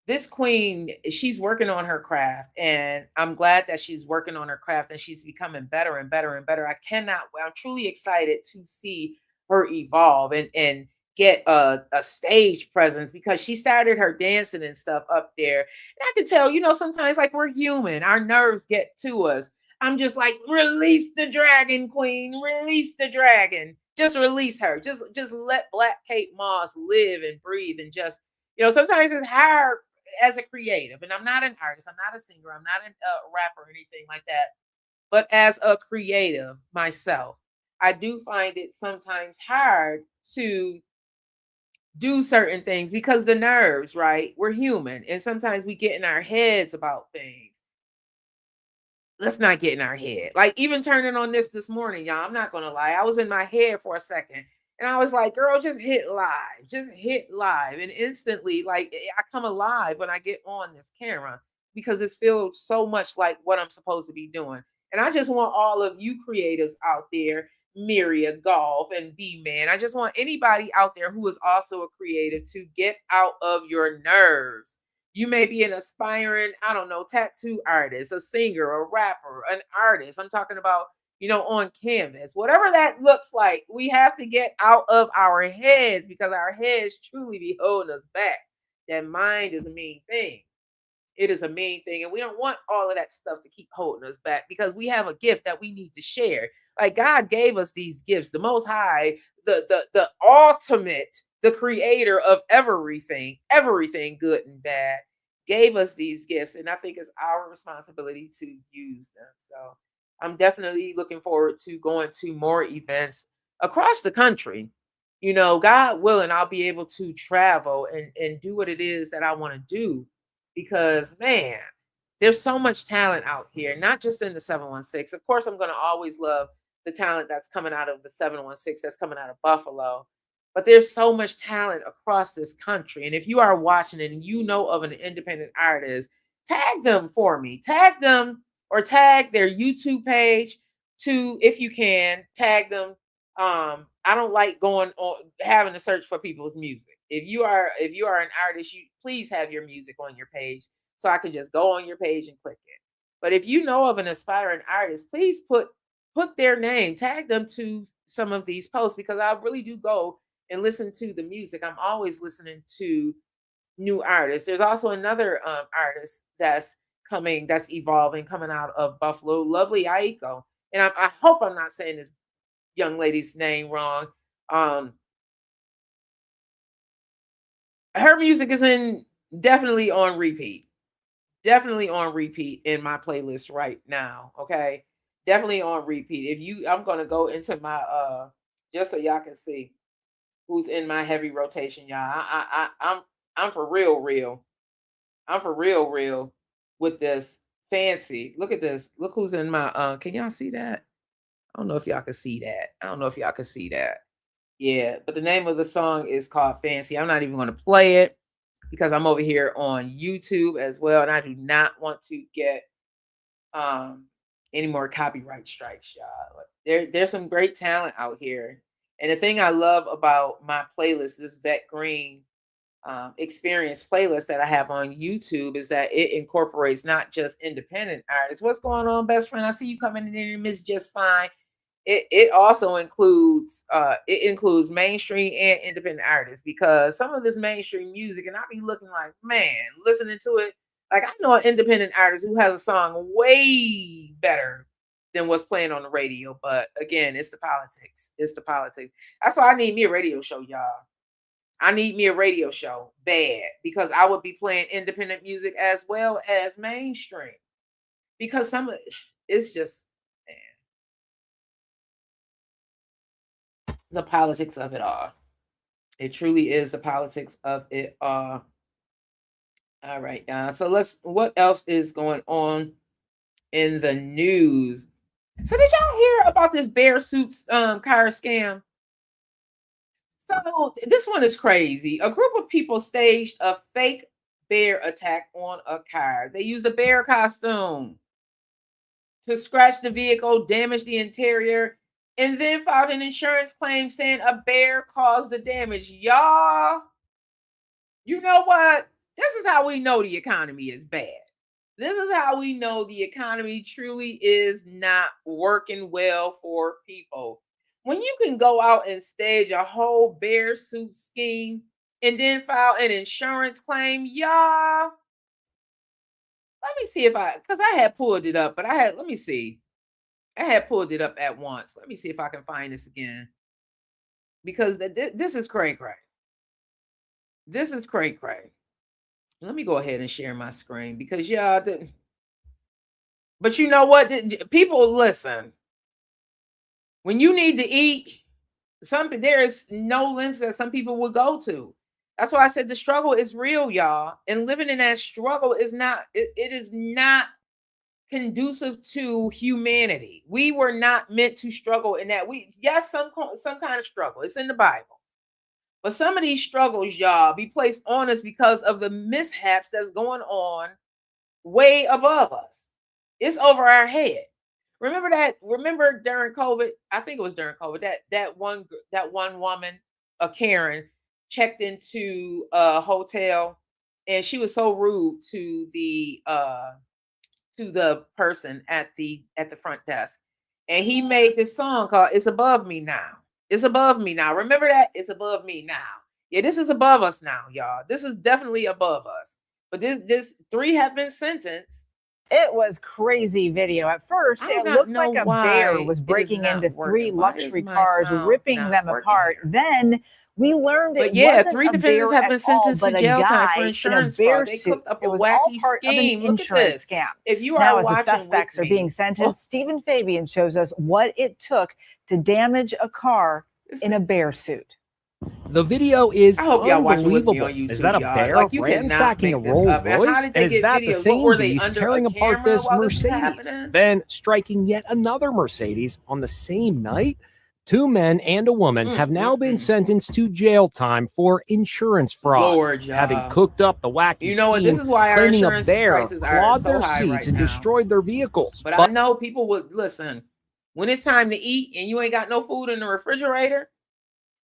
Speaker 2: This queen, she's working on her craft, and I'm glad that she's working on her craft and she's becoming better and better and better. I'm truly excited to see her evolve and get a stage presence, because she started her dancing and stuff up there. And I can tell, sometimes, like, we're human, our nerves get to us. I'm just like, release the dragon, queen, release the dragon. Just release her. Just let Black Kate Moss live and breathe. And just, sometimes it's hard as a creative, and I'm not an artist, I'm not a singer, I'm not a rapper or anything like that. But as a creative myself, I do find it sometimes hard to do certain things because the nerves, right? We're human. And sometimes we get in our heads about things. Let's not get in our head. Like, even turning on this morning, y'all, I'm not going to lie. I was in my head for a second. And I was like, girl, just hit live. Just hit live. And instantly, like, I come alive when I get on this camera because it feels so much like what I'm supposed to be doing. And I just want all of you creatives out there, Miria, Golf, and B-Man. I just want anybody out there who is also a creative to get out of your nerves. You may be an aspiring, I don't know, tattoo artist, a singer, a rapper, an artist. I'm talking about, on canvas, whatever that looks like. We have to get out of our heads because our heads truly be holding us back. That mind is a mean thing. It is a mean thing. And we don't want all of that stuff to keep holding us back because we have a gift that we need to share. Like, God gave us these gifts, the Most High, the ultimate, the creator of everything good and bad, gave us these gifts. And I think it's our responsibility to use them. So I'm definitely looking forward to going to more events across the country. God willing, I'll be able to travel and do what it is that I want to do, because, man, there's so much talent out here, not just in the 716. Of course, I'm going to always love the talent that's coming out of the 716, that's coming out of Buffalo. But there's so much talent across this country. And if you are watching and you know of an independent artist, tag them for me. Tag them, or tag their YouTube page too, if you can. Tag them. I don't like going on having to search for people's music. If you are an artist, you please have your music on your page so I can just go on your page and click it. But if you know of an aspiring artist, please put their name, tag them to some of these posts, because I really do go and listen to the music. I'm always listening to new artists. There's also another artist that's evolving, coming out of Buffalo, Lovely Aiko. And I hope I'm not saying this young lady's name wrong. Her music is definitely on repeat in my playlist right now. Okay. Definitely on repeat. I'm going to go into my, just so y'all can see who's in my heavy rotation, y'all. I'm for real. I'm for real with this. Fancy. Look at this. Look who's in my, can y'all see that? I don't know if y'all can see that. Yeah, but the name of the song is called Fancy. I'm not even going to play it because I'm over here on YouTube as well, and I do not want to get any more copyright strikes, y'all. There's some great talent out here. And the thing I love about my playlist, this Vette Green experience playlist that I have on YouTube, is that it incorporates not just independent artists. What's going on, best friend? I see you coming in and Miss Just Fine. It also includes mainstream and independent artists, because some of this mainstream music, and I be looking like, man, listening to it, like I know an independent artist who has a song way better than what's playing on the radio. But again, it's the politics. It's the politics. That's why I need me a radio show, y'all. I need me a radio show bad, because I would be playing independent music as well as mainstream, because some of it's just, man, the politics of it all. It truly is the politics of it all. All right, so what else is going on in the news? So did y'all hear about this bear suits car scam? So this one is crazy. A group of people staged a fake bear attack on a car. They used a bear costume to scratch the vehicle, damage the interior, and then filed an insurance claim saying a bear caused the damage. Y'all, you know what? This is how we know the economy is bad. This is how we know the economy truly is not working well for people. When you can go out and stage a whole bear suit scheme and then file an insurance claim, y'all. Let me see because I had pulled it up, but let me see. I had pulled it up at once. Let me see if I can find this again. Because this is cray. This is cray. Let me go ahead and share my screen, because y'all didn't. But you know what? People, listen. When you need to eat, there is no lengths that some people will go to. That's why I said the struggle is real, y'all. And living in that struggle is not, it is not conducive to humanity. We were not meant to struggle in that. Yes, some kind of struggle. It's in the Bible. But some of these struggles, y'all, be placed on us because of the mishaps that's going on way above us. It's over our head. Remember during COVID, I think it was during COVID, that one woman, a Karen, checked into a hotel, and she was so rude to the person at the front desk. And he made this song called "It's Above Me Now." It's above me now. Remember that? It's above me now. Yeah, this is above us now, y'all. This is definitely above us. But this 3 have been sentenced.
Speaker 11: It was crazy video. At first, it looked like a bear was breaking into 3 luxury cars, ripping them apart. Then we learned it wasn't
Speaker 2: 3 defendants have been sentenced to jail time for insurance fraud. They cooked up a wacky scheme. Look at this.
Speaker 11: Scam.
Speaker 2: If you are
Speaker 11: now, as
Speaker 2: watching
Speaker 11: the suspects are being sentenced, Stephen Fabian shows us what it took to damage a car in a bear suit.
Speaker 12: The video is unbelievable.
Speaker 2: YouTube,
Speaker 12: is that a bear ransacking a Rolls Royce? And is that the same beast tearing apart this Mercedes? Then striking yet another Mercedes on the same night? 2 men and a woman have now been sentenced to jail time for insurance fraud, having cooked up the wacky scheme,
Speaker 2: this is why our
Speaker 12: claiming a
Speaker 2: insurance
Speaker 12: bear
Speaker 2: prices are
Speaker 12: clawed
Speaker 2: so
Speaker 12: their
Speaker 2: high
Speaker 12: seats
Speaker 2: right
Speaker 12: and
Speaker 2: now.
Speaker 12: destroyed their vehicles.
Speaker 2: But I know people would listen. When it's time to eat and you ain't got no food in the refrigerator,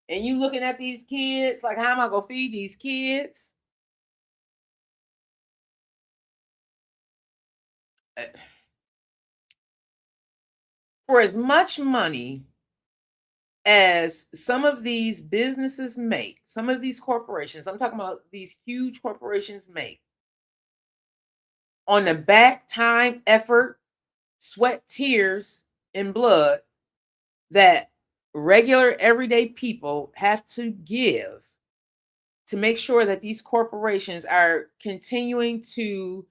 Speaker 2: and you looking at these kids, like, how am I going to feed these kids? For as much money as some of these businesses make, some of these corporations, I'm talking about these huge corporations make, on the back, time, effort, sweat, tears, and blood that regular everyday people have to give to make sure that these corporations are continuing to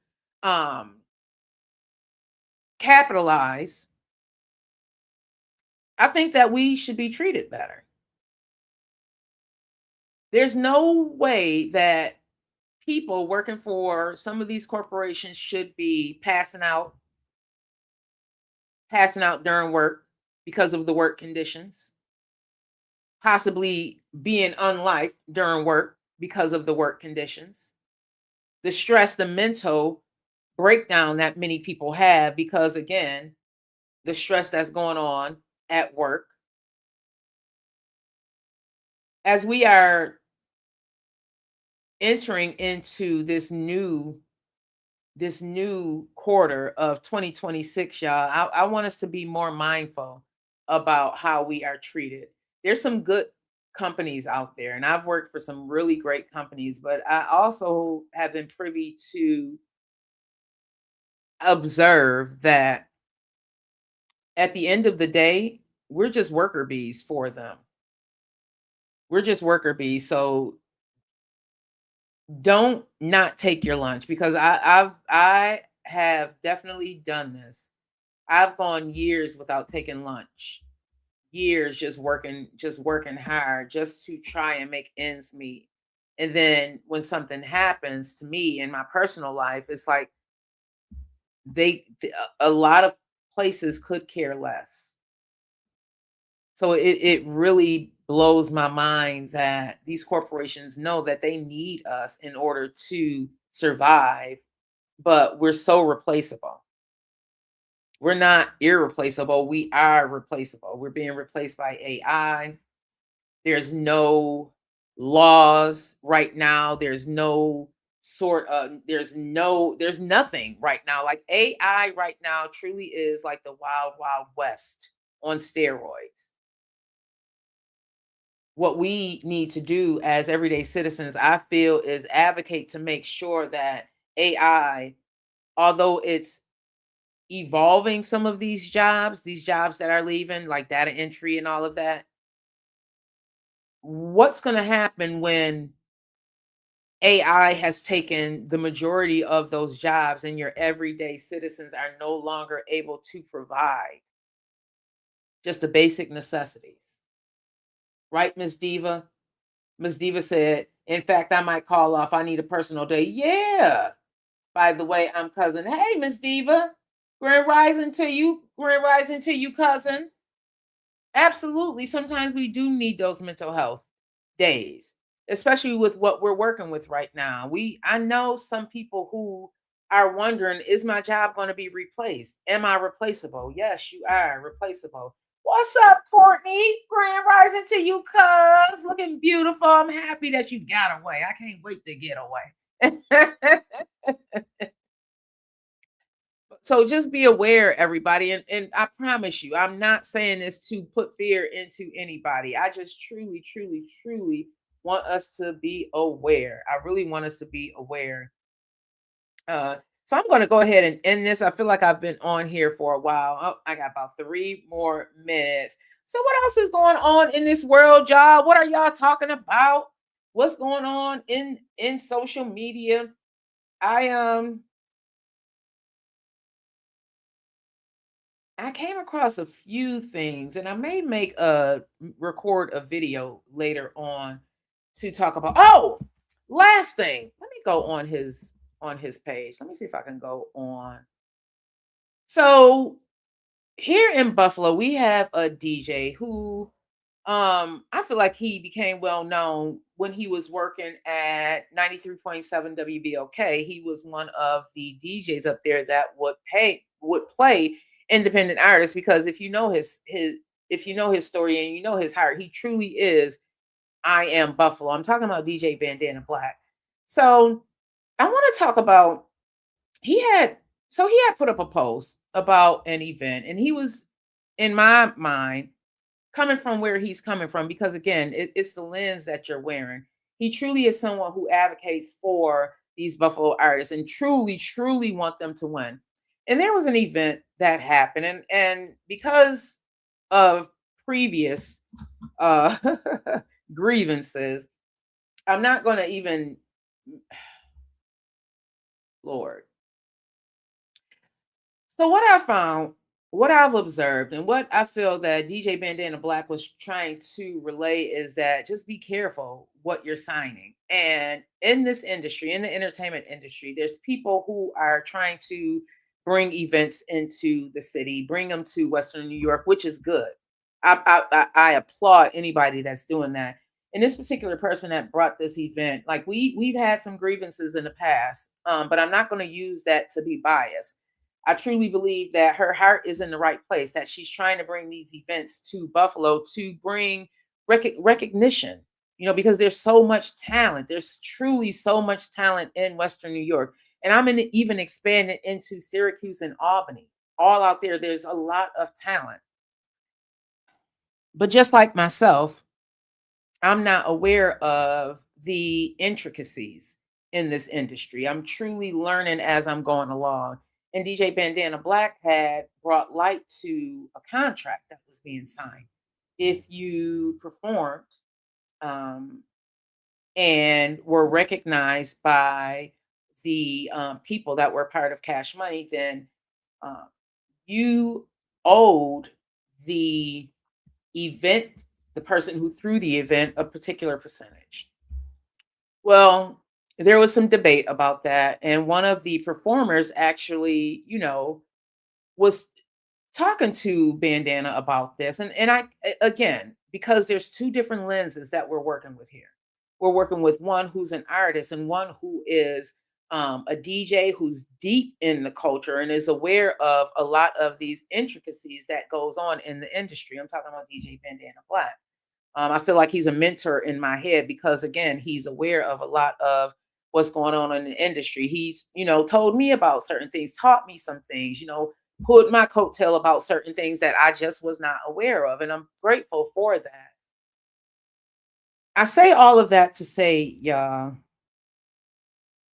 Speaker 2: capitalize, I think that we should be treated better. There's no way that people working for some of these corporations should be passing out during work because of the work conditions, possibly being unliked during work because of the work conditions, the stress, the mental breakdown that many people have because, again, the stress that's going on at work. As we are entering into this new quarter of 2026, y'all, I want us to be more mindful about how we are treated. There's some good companies out there, and I've worked for some really great companies, but I also have been privy to observe that at the end of the day, we're just worker bees for them. We're just worker bees. So don't not take your lunch, because I have definitely done this. I've gone years without taking lunch. Years just working hard just to try and make ends meet. And then when something happens to me in my personal life, it's like a lot of places could care less. So it really blows my mind that these corporations know that they need us in order to survive, but we're so replaceable. We're not irreplaceable. We are replaceable. We're being replaced by AI. There's no laws right now. There's no there's nothing right now. Like AI right now truly is like the wild, wild west on steroids. What we need to do as everyday citizens, I feel, is advocate to make sure that AI, although it's evolving some of these jobs that are leaving, like data entry and all of that, what's going to happen when AI has taken the majority of those jobs and your everyday citizens are no longer able to provide just the basic necessities? Right, Miss Diva? Miss Diva said, in fact, I might call off. I need a personal day. Yeah. By the way, I'm cousin. Hey, Miss Diva. Grand rising to you. Grand rising to you, cousin. Absolutely. Sometimes we do need those mental health days, especially with what we're working with right now. I know some people who are wondering, is my job going to be replaced? Am I replaceable? Yes, you are replaceable. What's up, Courtney? Grand rising to you, cuz. Looking beautiful. I'm happy that you got away. I can't wait to get away. So just be aware, everybody. And I promise you, I'm not saying this to put fear into anybody. I just truly, truly, truly want us to be aware. I really want us to be aware. So I'm going to go ahead and end this. I feel like I've been on here for a while. Oh, I got about 3 more minutes. So what else is going on in this world, y'all? What are y'all talking about? What's going on in social media? I came across a few things, and I may record a video later on to talk about. Oh, last thing. Let me go on his page. Let me see if I can go on. So here in Buffalo, we have a DJ who I feel like he became well known when he was working at 93.7 WBOK. He was one of the DJs up there that would play independent artists, because if you know his story and you know his heart, he truly is I Am Buffalo. I'm talking about DJ Bandana Black. So I want to talk about, he had put up a post about an event, and he was, in my mind, coming from where he's coming from, because again, it's the lens that you're wearing. He truly is someone who advocates for these Buffalo artists and truly, truly want them to win. And there was an event that happened, and because of previous grievances, I'm not going to even, Lord. So what I found, what I've observed, and what I feel that DJ Bandana Black was trying to relay is that just be careful what you're signing. And in this industry, in the entertainment industry, there's people who are trying to bring events into the city, bring them to Western New York, which is good. I applaud anybody that's doing that. And this particular person that brought this event, like we've had some grievances in the past, but I'm not going to use that to be biased. I truly believe that her heart is in the right place, that she's trying to bring these events to Buffalo to bring recognition, because there's so much talent. There's truly so much talent in Western New York. And I'm even expanding into Syracuse and Albany. All out there, there's a lot of talent. But just like myself, I'm not aware of the intricacies in this industry. I'm truly learning as I'm going along. And DJ Bandana Black had brought light to a contract that was being signed. If you performed and were recognized by the people that were part of Cash Money, then you owed the event, the person who threw the event, a particular percentage. Well, there was some debate about that. And one of the performers actually, was talking to Bandana about this. And I, again, because there's two different lenses that we're working with here. We're working with one who's an artist and one who is a DJ who's deep in the culture and is aware of a lot of these intricacies that goes on in the industry. I'm talking about DJ Bandana Black. I feel like he's a mentor in my head because, again, he's aware of a lot of what's going on in the industry. He's, told me about certain things, taught me some things, pulled my coattail about certain things that I just was not aware of. And I'm grateful for that. I say all of that to say, y'all,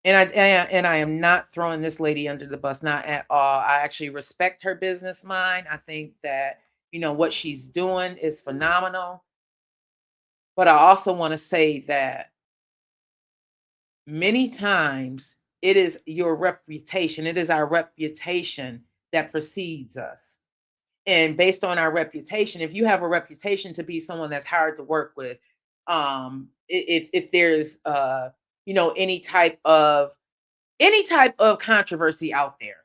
Speaker 2: and I am not throwing this lady under the bus, not at all. I actually respect her business mind. I think that, what she's doing is phenomenal. But I also want to say that many times it is your reputation. It is our reputation that precedes us. And based on our reputation, if you have a reputation to be someone that's hard to work with, if there's any type of controversy out there,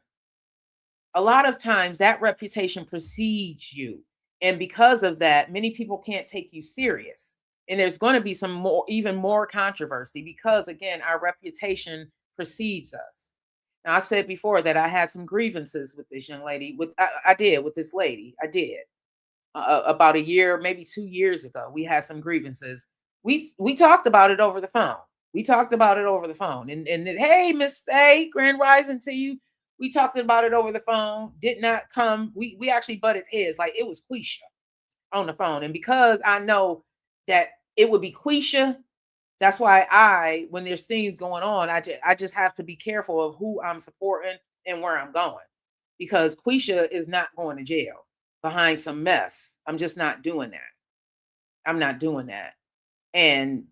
Speaker 2: a lot of times that reputation precedes you. And because of that, many people can't take you serious. And there's going to be even more controversy because, again, our reputation precedes us. Now, I said before that I had some grievances with this young lady. I did with this lady. I did. About a year, maybe 2 years ago, we had some grievances. We talked about it over the phone. And hey, Miss Faye, grand rising to you. We talked about it over the phone. Did not come. We actually butted heads. Like, it was Quisha on the phone. And because I know that it would be Quisha, that's why when there's things going on, I just have to be careful of who I'm supporting and where I'm going, because Quisha is not going to jail behind some mess. I'm just not doing that. I'm not doing that. And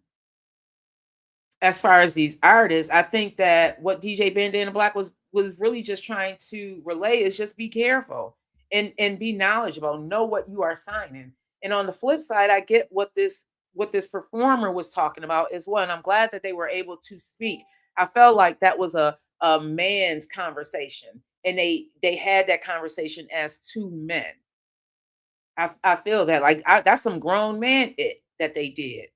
Speaker 2: as far as these artists, I think that what DJ Bandana Black was really just trying to relay is just be careful and be knowledgeable, know what you are signing. And on the flip side, I get what this performer was talking about as well. And I'm glad that they were able to speak. I felt like that was a man's conversation, and they had that conversation as two men. I feel that like that's some grown man that they did.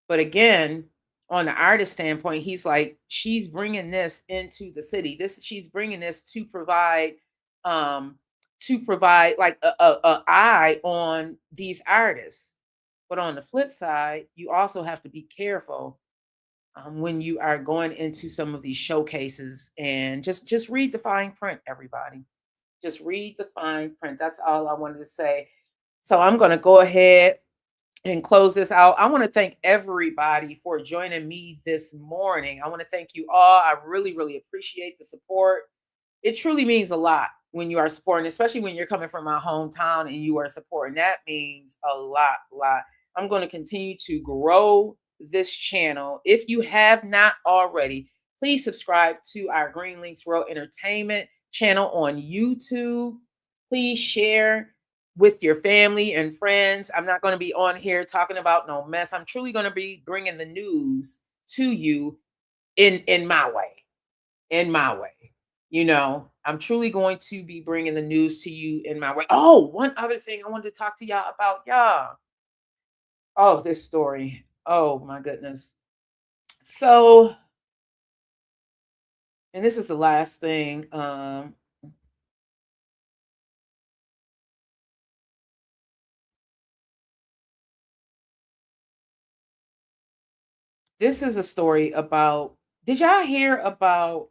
Speaker 2: But again, on the artist standpoint, he's like, she's bringing this into the city. She's bringing this to provide like a eye on these artists. But on the flip side, you also have to be careful when you are going into some of these showcases, and just read the fine print, everybody. Just read the fine print. That's all I wanted to say. So I'm going to go ahead and close this out. I want to thank everybody for joining me this morning. I want to thank you all. I really, really appreciate the support. It truly means a lot when you are supporting, especially when you're coming from my hometown and you are supporting. That means a lot. I'm going to continue to grow this channel. If you have not already, please subscribe to our Green Links World Entertainment channel on YouTube. Please share with your family and friends. I'm not going to be on here talking about no mess. I'm truly going to be bringing the news to you in my way. I'm truly going to be bringing the news to you in my way. Oh, one other thing I wanted to talk to y'all about, y'all. Oh, this story. Oh my goodness. So, and this is the last thing. This is a story about, did y'all hear about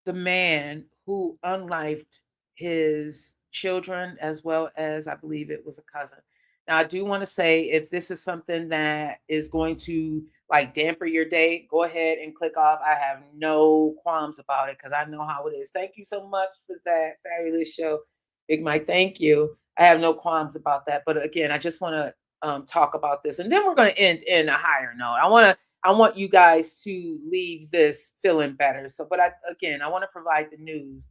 Speaker 2: the man who unlifed his children as well as, I believe it was a cousin? Now, I do want to say, if this is something that is going to like dampen your day, go ahead and click off. I have no qualms about it because I know how it is. Thank you so much for that fabulous show, Big Mike. Thank you. I have no qualms about that. But again, I just want to talk about this, and then we're going to end in a higher note. I want you guys to leave this feeling better. So, but I want to provide the news.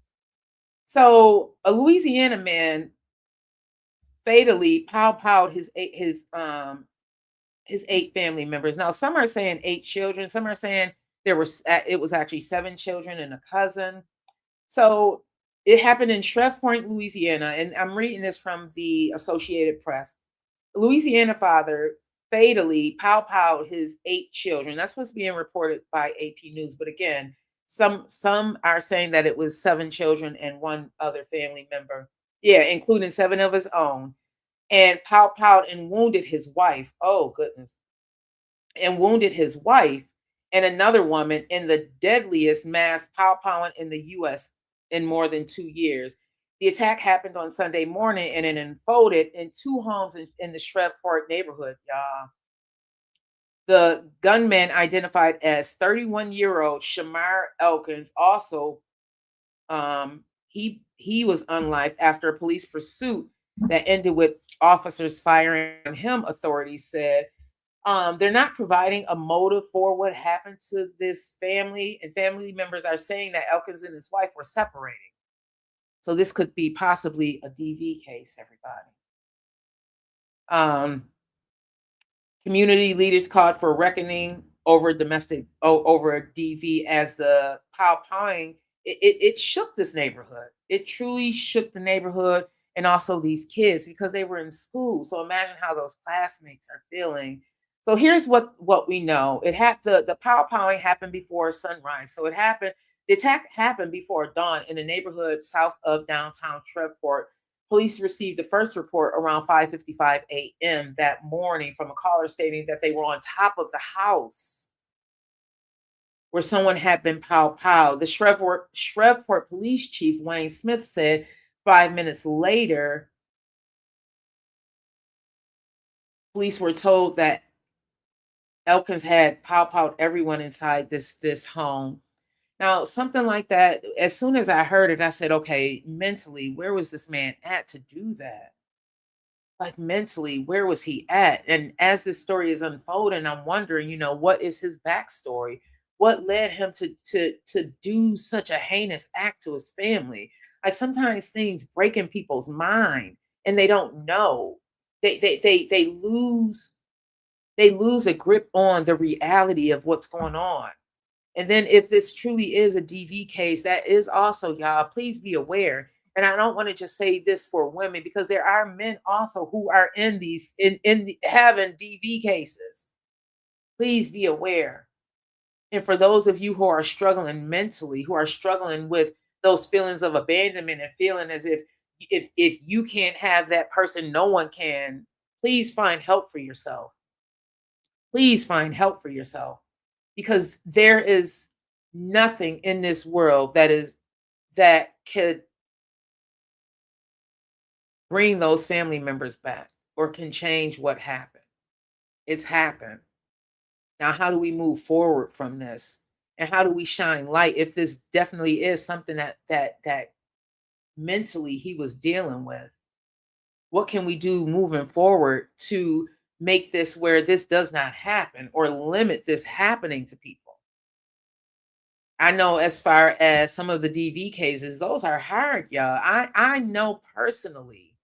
Speaker 2: So, a Louisiana man fatally pow-powed his 8 family members. Now, some are saying 8 children. Some are saying it was actually 7 children and a cousin. So, it happened in Shreveport, Louisiana, and I'm reading this from the Associated Press. Louisiana father fatally pow-powed his 8 children. That's what's being reported by AP News. But again, some are saying that it was 7 children and 1 other family member. Yeah, including 7 of his own. And pow-powed and wounded his wife. Oh, goodness. And wounded his wife and another woman in the deadliest mass pow-powing in the U.S. in more than 2 years. The attack happened on Sunday morning and it unfolded in 2 homes in the Shreveport neighborhood, y'all. The gunman, identified as 31-year-old Shamar Elkins, also he was unlived after a police pursuit that ended with officers firing on him, authorities said. They're not providing a motive for what happened to this family, and family members are saying that Elkins and his wife were separating. So this could be possibly a DV case, everybody. Community leaders called for reckoning over over DV as the pow-powing. It shook this neighborhood. It truly shook the neighborhood and also these kids because they were in school. So imagine how those classmates are feeling. So here's what we know. The pow-powing happened before sunrise. So the attack happened before dawn in a neighborhood south of downtown Shreveport. Police received the first report around 5:55 a.m. that morning from a caller stating that they were on top of the house where someone had been pow-powed. The Shreveport Police Chief Wayne Smith said 5 minutes later, police were told that Elkins had pow-powed everyone inside this home. Now, something like that, as soon as I heard it, I said, okay, mentally, where was this man at to do that? Like mentally, where was he at? And as this story is unfolding, I'm wondering, what is his backstory? What led him to do such a heinous act to his family? Like sometimes things break in people's mind and they don't know. They lose a grip on the reality of what's going on. And then if this truly is a DV case, that is also, y'all, please be aware. And I don't want to just say this for women because there are men also who are in having DV cases. Please be aware. And for those of you who are struggling mentally, who are struggling with those feelings of abandonment and feeling as if you can't have that person, no one can, please find help for yourself. Please find help for yourself. Because there is nothing in this world that could bring those family members back or can change what happened. It's happened. Now, how do we move forward from this? And how do we shine light if this definitely is something that mentally he was dealing with? What can we do moving forward to make this where this does not happen or limit this happening to people? I know as far as some of the DV cases, those are hard, y'all. I know personally,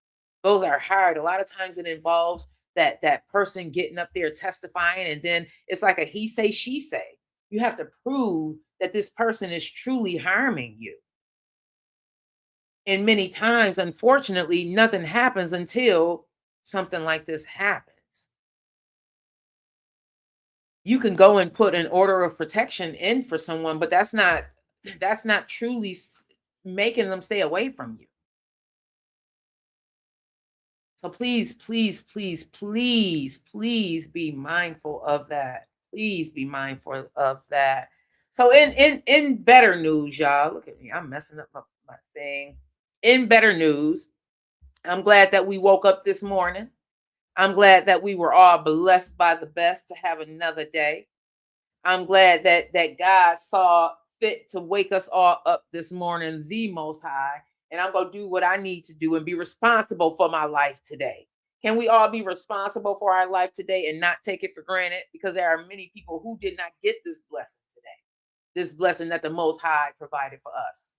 Speaker 2: those are hard. A lot of times it involves that person getting up there testifying, and then it's like a he say, she say. You have to prove that this person is truly harming you. And many times, unfortunately, nothing happens until something like this happens. You can go and put an order of protection in for someone, but that's not truly making them stay away from you. So please, please, please, please, please be mindful of that. Please be mindful of that. So in better news, y'all, look at me. I'm messing up my thing. In better news, I'm glad that we woke up this morning. I'm glad that we were all blessed by the best to have another day. I'm glad that God saw fit to wake us all up this morning, the Most High. And I'm going to do what I need to do and be responsible for my life today. Can we all be responsible for our life today and not take it for granted? Because there are many people who did not get this blessing today. This blessing that the Most High provided for us.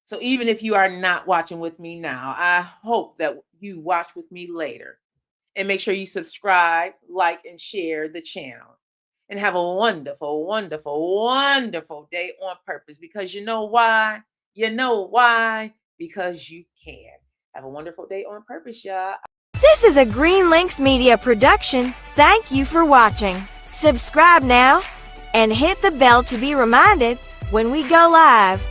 Speaker 2: So even if you are not watching with me now, I hope that you watch with me later. And make sure you subscribe, like, and share the channel. And have a wonderful, wonderful, wonderful day on purpose. Because you know why? You know why? Because you can. Have a wonderful day on purpose, y'all.
Speaker 13: This is a Green Links Media production. Thank you for watching. Subscribe now and hit the bell to be reminded when we go live.